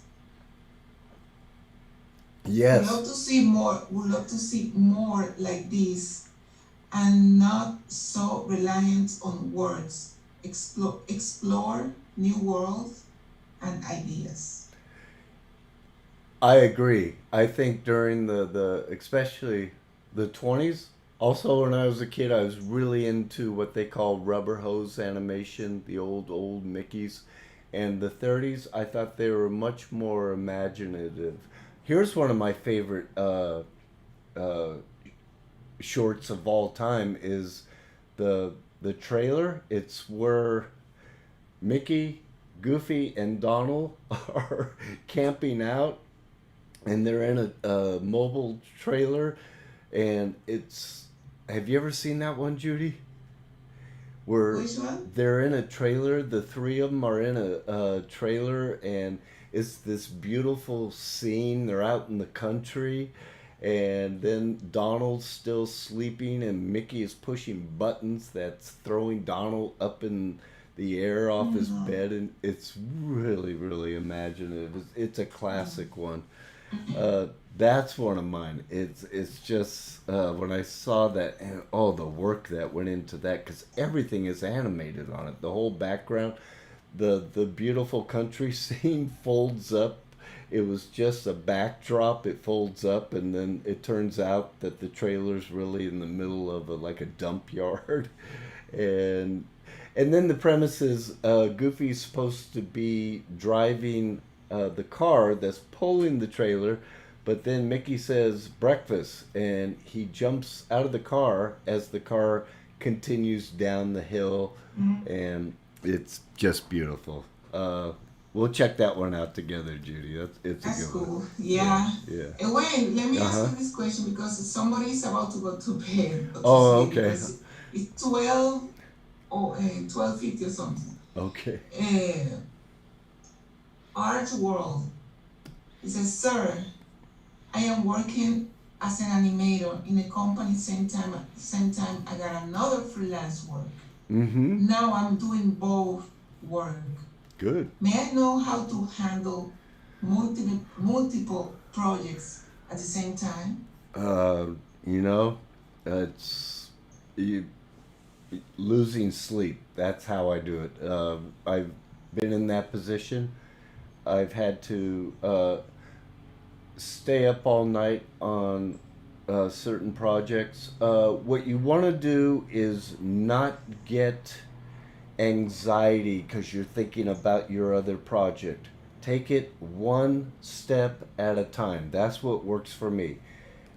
Yes. We love to see more like this, and not so reliant on words. Explore new worlds and ideas. I agree. I think during the especially the 20s, also when I was a kid, I was really into what they call rubber hose animation, the old Mickeys. And the 30s, I thought they were much more imaginative. Here's one of my favorite shorts of all time is the trailer. It's where Mickey, Goofy, and Donald are camping out, and they're in a mobile trailer, and it's. Have you ever seen that one, Judy? Where Which one? they're in a trailer. The three of them are in a trailer, and it's this beautiful scene. They're out in the country, and then Donald's still sleeping, and Mickey is pushing buttons that's throwing Donald up in the air off his bed, and it's really, really imaginative. It's a classic one. That's one of mine. It's just when I saw that, and the work that went into that, because everything is animated on it. The whole background, the beautiful country scene folds up. It was just a backdrop. It folds up, and then it turns out that the trailer's really in the middle of like a dump yard, and then the premise is Goofy's supposed to be driving the car that's pulling the trailer, but then Mickey says breakfast, and he jumps out of the car as the car continues down the hill, and it's just beautiful. We'll check that one out together, Judy. It's a That's good one. cool. Yeah, Yeah. yeah. Wait, let me Uh ask huh. you this question because somebody is about to go to bed or to Oh, sleep okay. because it's 12 or 12:50 or something. Okay. Uh, Art World. It says, Sir, I am working as an animator in a company. Same time I got another freelance work. Mm-hmm. Now I'm doing both work. Good. May I know how to handle multiple projects at the same time? Uh, you know, it's you losing sleep. That's how I do it. I've been in that position. I've had to stay up all night on certain projects. What you want to do is not get anxiety because you're thinking about your other project. Take it one step at a time. That's what works for me.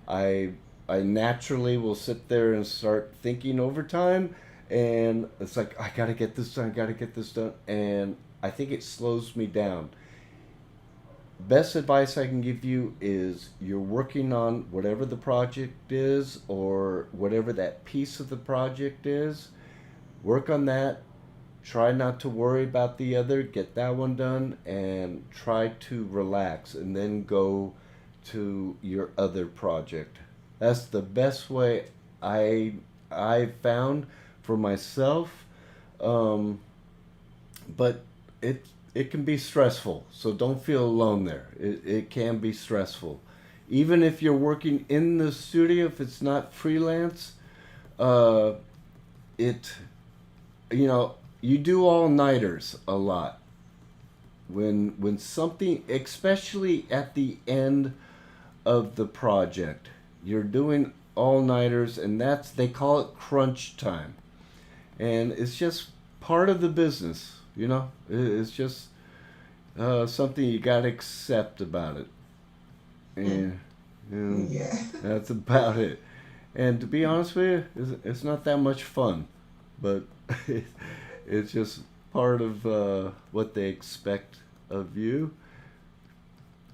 I I naturally will sit there and start thinking over time, and it's like I gotta get this done, gotta get this done, and I think it slows me down. Best advice I can give you is you're working on whatever the project is or whatever that piece of the project is. Work on that. Try not to worry about the other. Get that one done and try to relax and then go to your other project. That's the best way I I found for myself. Um, but it can be stressful, so don't feel alone there. It can be stressful, even if you're working in the studio. If it's not freelance, uh, it you know you do all nighters a lot. When something, especially at the end of the project, you're doing all nighters, and that's they call it crunch time, and it's just part of the business. It's just something you got to accept about it, Mm. and, and Yeah. that's about it. And to be honest with you, it's not that much fun, but it's just part of what they expect of you.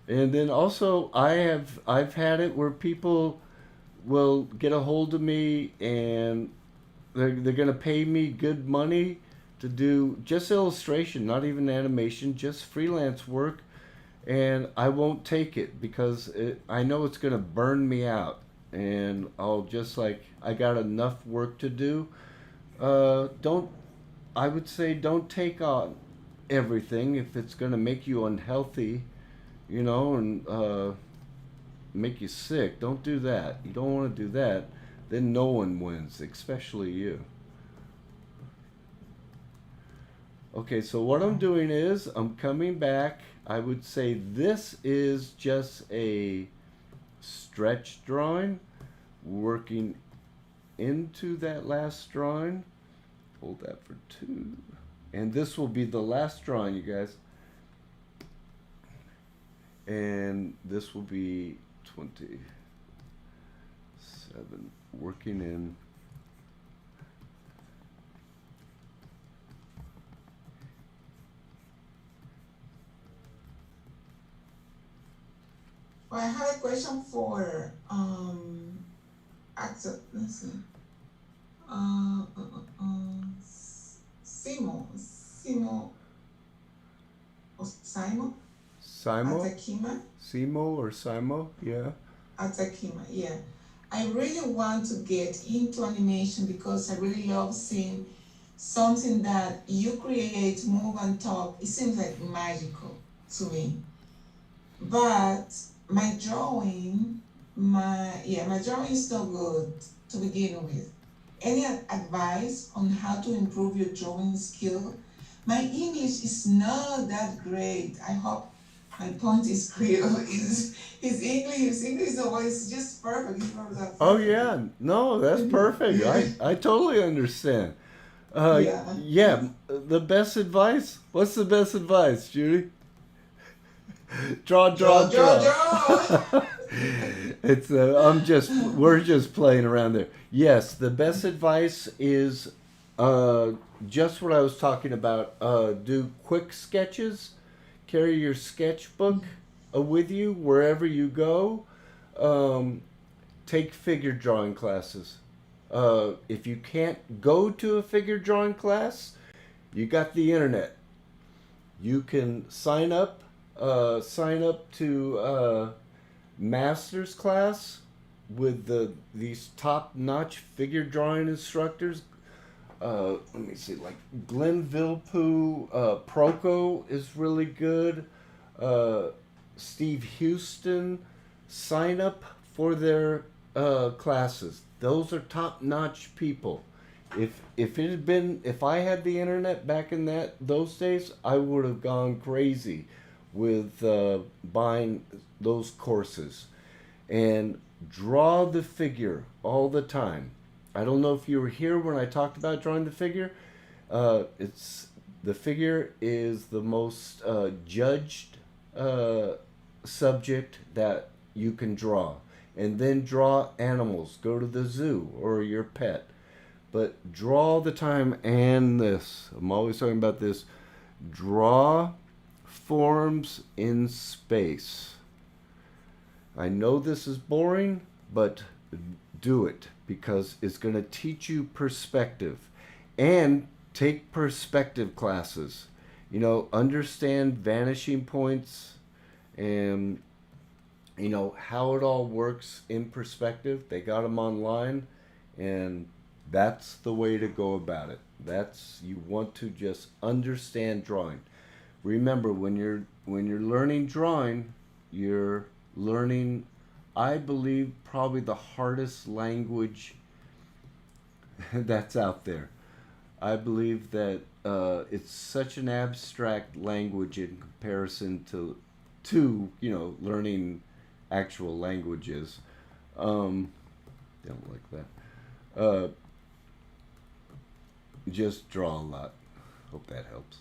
And then also, I've had it where people will get a hold of me and they're gonna pay me good money to do just illustration, not even animation, just freelance work, and I won't take it because I know it's gonna burn me out, and I'll just like I got enough work to do. Don't I would say don't take on everything if it's gonna make you unhealthy, and make you sick. Don't do that. You don't want to do that. Then no one wins, especially you. Okay, so what I'm doing is I'm coming back. I would say this is just a stretch drawing, working into that last drawing. Hold that for two. And this will be the last drawing, you guys. And this will be 27, working in. Well, I have a question for actor. Let's see. Simo or Simo Simo? Atakima. Simo or Simo? Yeah. Atakima, yeah. I really want to get into animation because I really love seeing something that you create, move, and talk. It seems like magical to me. But my drawing is not good to begin with. Any advice on how to improve your drawing skill? My English is not that great. I hope my point is clear. His English is just perfect. It's perfect. Oh yeah, no, that's perfect. I totally understand. Yeah. Yeah, the best advice. What's the best advice, Judy? Draw, draw, Draw, draw, draw. draw. It's we're just playing around there. Yes, the best advice is just what I was talking about. Do quick sketches. carry your sketchbook with you wherever you go. Um, Take figure drawing classes. If you can't go to a figure drawing class, you got the internet. You can sign up to master's class with these top notch figure drawing instructors. Let me see, like Glenn Villepoo, Proco is really good. Uh, Steve Houston, sign up for their classes. Those are top notch people. If I had the internet back in those days, I would have gone crazy with buying those courses and draw the figure all the time. I don't know if you were here when I talked about drawing the figure. It's the figure is the most judged subject that you can draw, and then draw animals. Go to the zoo or your pet, but draw all the time. And this, I'm always talking about this. Draw forms in space. I know this is boring, but do it because it's going to teach you perspective. And take perspective classes. You know, understand vanishing points and, you know, how it all works in perspective. They got them online, and that's the way to go about it. You want to just understand drawing. Remember, when you're learning drawing, you're learning, I believe, probably the hardest language that's out there. I believe that it's such an abstract language in comparison to learning actual languages. Don't like that. Just draw a lot. Hope that helps.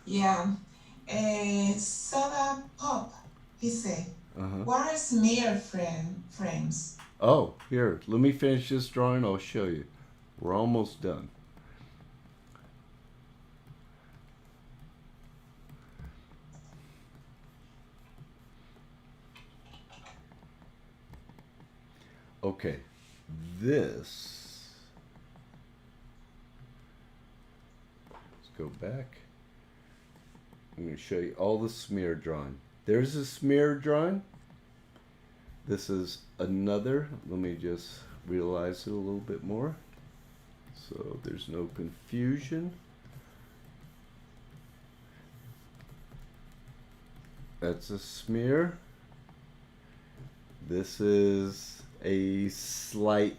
Yeah. Soda Pop, he said, Uh-huh. what are smear frames? Oh, here, let me finish this drawing. I'll show you. We're almost done. Okay, this. Let's go back. I'm going to show you all the smear drawing. There's a smear drawing. This is another. Let me just realize it a little bit more so there's no confusion. That's a smear. This is a slight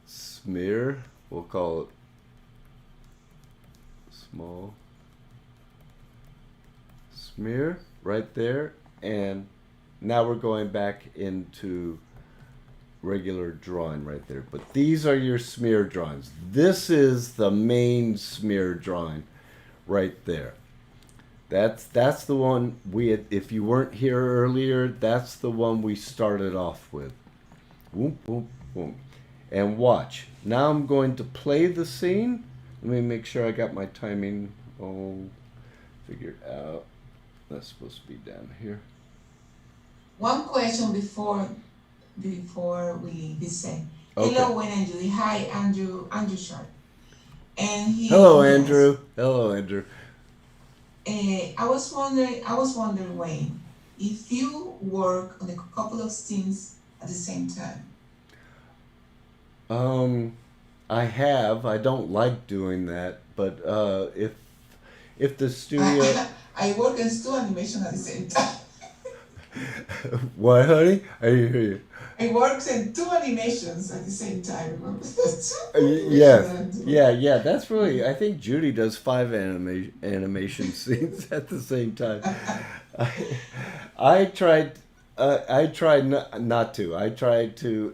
smear. We'll call it small smear right there. And now we're going back into regular drawing right there. But these are your smear drawings. This is the main smear drawing right there. That's the one we had, if you weren't here earlier, that's the one we started off with. Boom, boom, boom. And watch. Now I'm going to play the scene. Let me make sure I got my timing all figured out. That's supposed to be down here. One question before we listen. Okay. Hello, Wayne and Judy. Hi, Andrew Sharp. And Hello, Andrew. Hello, Andrew. I was wondering, Wayne, if you work on a couple of scenes at the same time. I have. I don't like doing that, but if the studio. I work in two animation at the same time. What, honey? I hear you. I work in two animations at the same time. Remember? Yes. Yeah. That's really. I think Judy does 5 animation scenes at the same time. I tried. I tried not to. I try to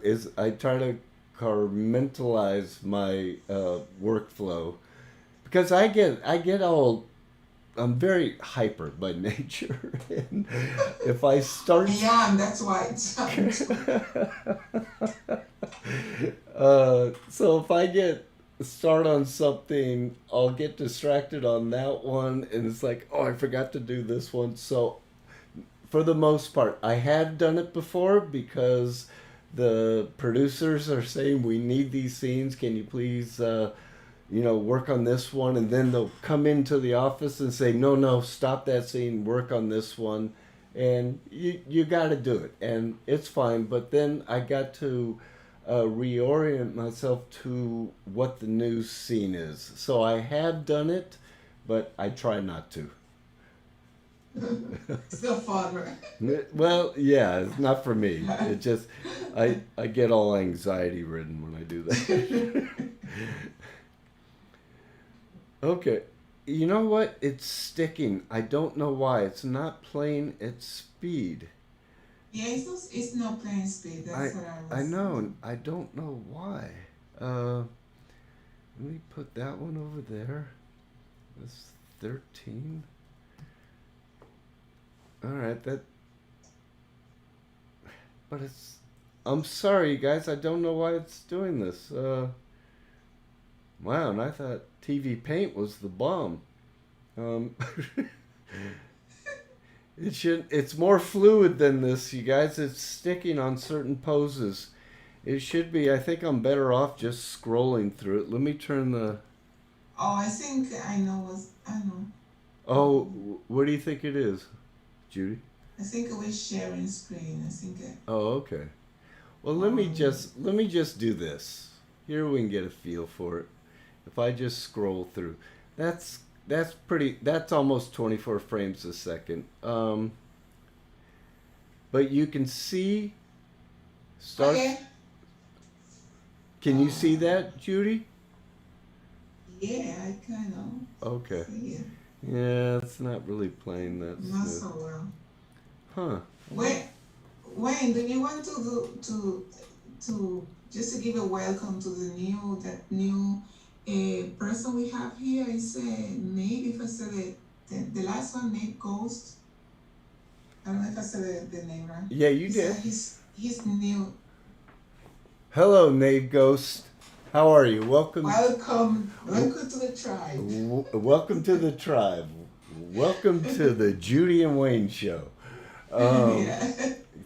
compartmentalize my workflow because I get all. I'm very hyper by nature, and if I start, yeah, that's why. So if I get start on something, I'll get distracted on that one, and it's like, oh, I forgot to do this one. So, for the most part, I have done it before because the producers are saying we need these scenes. Can you please, work on this one? And then they'll come into the office and say, no, no, stop that scene, work on this one. And you got to do it. And it's fine. But then I got to reorient myself to what the new scene is. So I have done it, but I try not to. Still fun, right? Well, yeah, it's not for me. It just, I get all anxiety ridden when I do that. Okay. You know what? It's sticking. I don't know why. It's not playing its speed. Yeah, it's not playing speed. I That's what I I was. know. I don't know why. Uh, Let me put that one over there. That's 13. All right, but it's I'm sorry, you guys. I don't know why it's doing this. Wow, and I thought TV Paint was the bomb. Um, it should. It's more fluid than this, you guys. It's sticking on certain poses. It should be. I think I'm better off just scrolling through it. Let me turn the. Oh, I think I know what I know. Oh, what do you think it is, Judy? I think we're sharing screen. I think. Oh, okay. Well, Um. let me just do this. Here we can get a feel for it. If I just scroll through, that's that's pretty. That's almost 24 frames a second. But you can see Okay. starts. Can you see that, Judy? Yeah, I kind of Okay. see it. Yeah, it's not really playing that Not smooth. so well. Huh. Wait, Wayne, do you want to just to give a welcome to that new person we have here? Is Nate? If I said it, the last one, Nate Ghost. I don't know if I said the name right. Yeah, you did. He's new. Hello, Nave Ghost. How are you? Welcome to the tribe. Welcome to the tribe. Welcome to the Judy and Wayne show. Um, Yeah.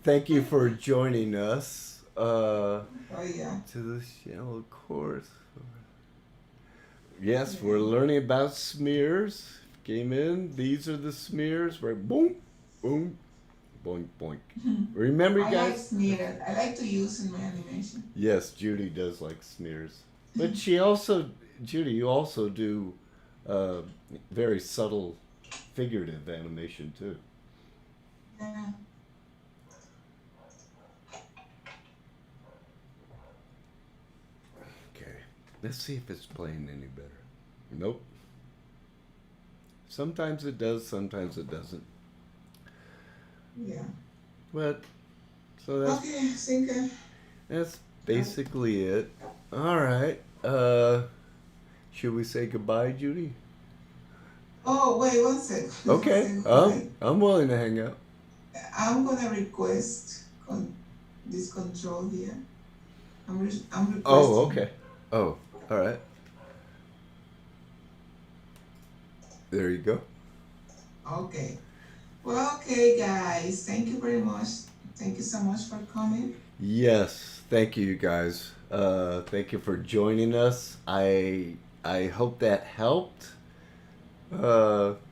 Thank you for joining us. Oh yeah. To this channel, of course. Yes, we're learning about smears. Came in. These are the smears. Right. Boom, boom, boink, boink. Remember, I like guys? smear. I like to use in my animation. Yes, Judy does like smears. But she also, Judy, you also do uh, very subtle figurative animation too. Yeah. Okay, let's see if it's playing any better. Nope. Sometimes it does, sometimes it doesn't. Yeah. But so Okay, I think. that's basically it. All right. Should we say goodbye, Judy? Oh, wait, one sec. Before I Okay. say goodbye, I'm willing to hang out. I'm gonna request this control here. I'm Oh, requesting. okay. Oh, all right. There you go. Okay. Well, okay, guys. Thank you very much. Thank you so much for coming. Yes, thank you guys. Thank you for joining us. I hope that helped.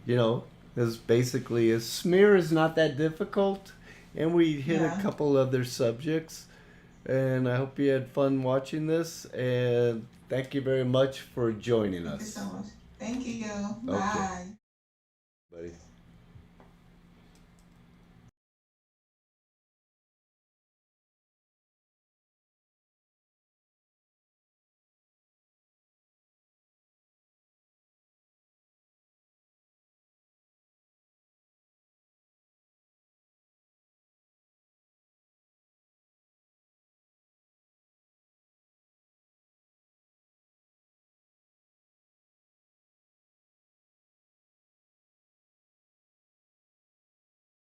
You know, because basically a smear is not that difficult, and we hit a Yeah. couple other subjects. And I hope you had fun watching this. And thank you very much for joining Thank you so us. much. Thank you. Okay, Bye. buddy.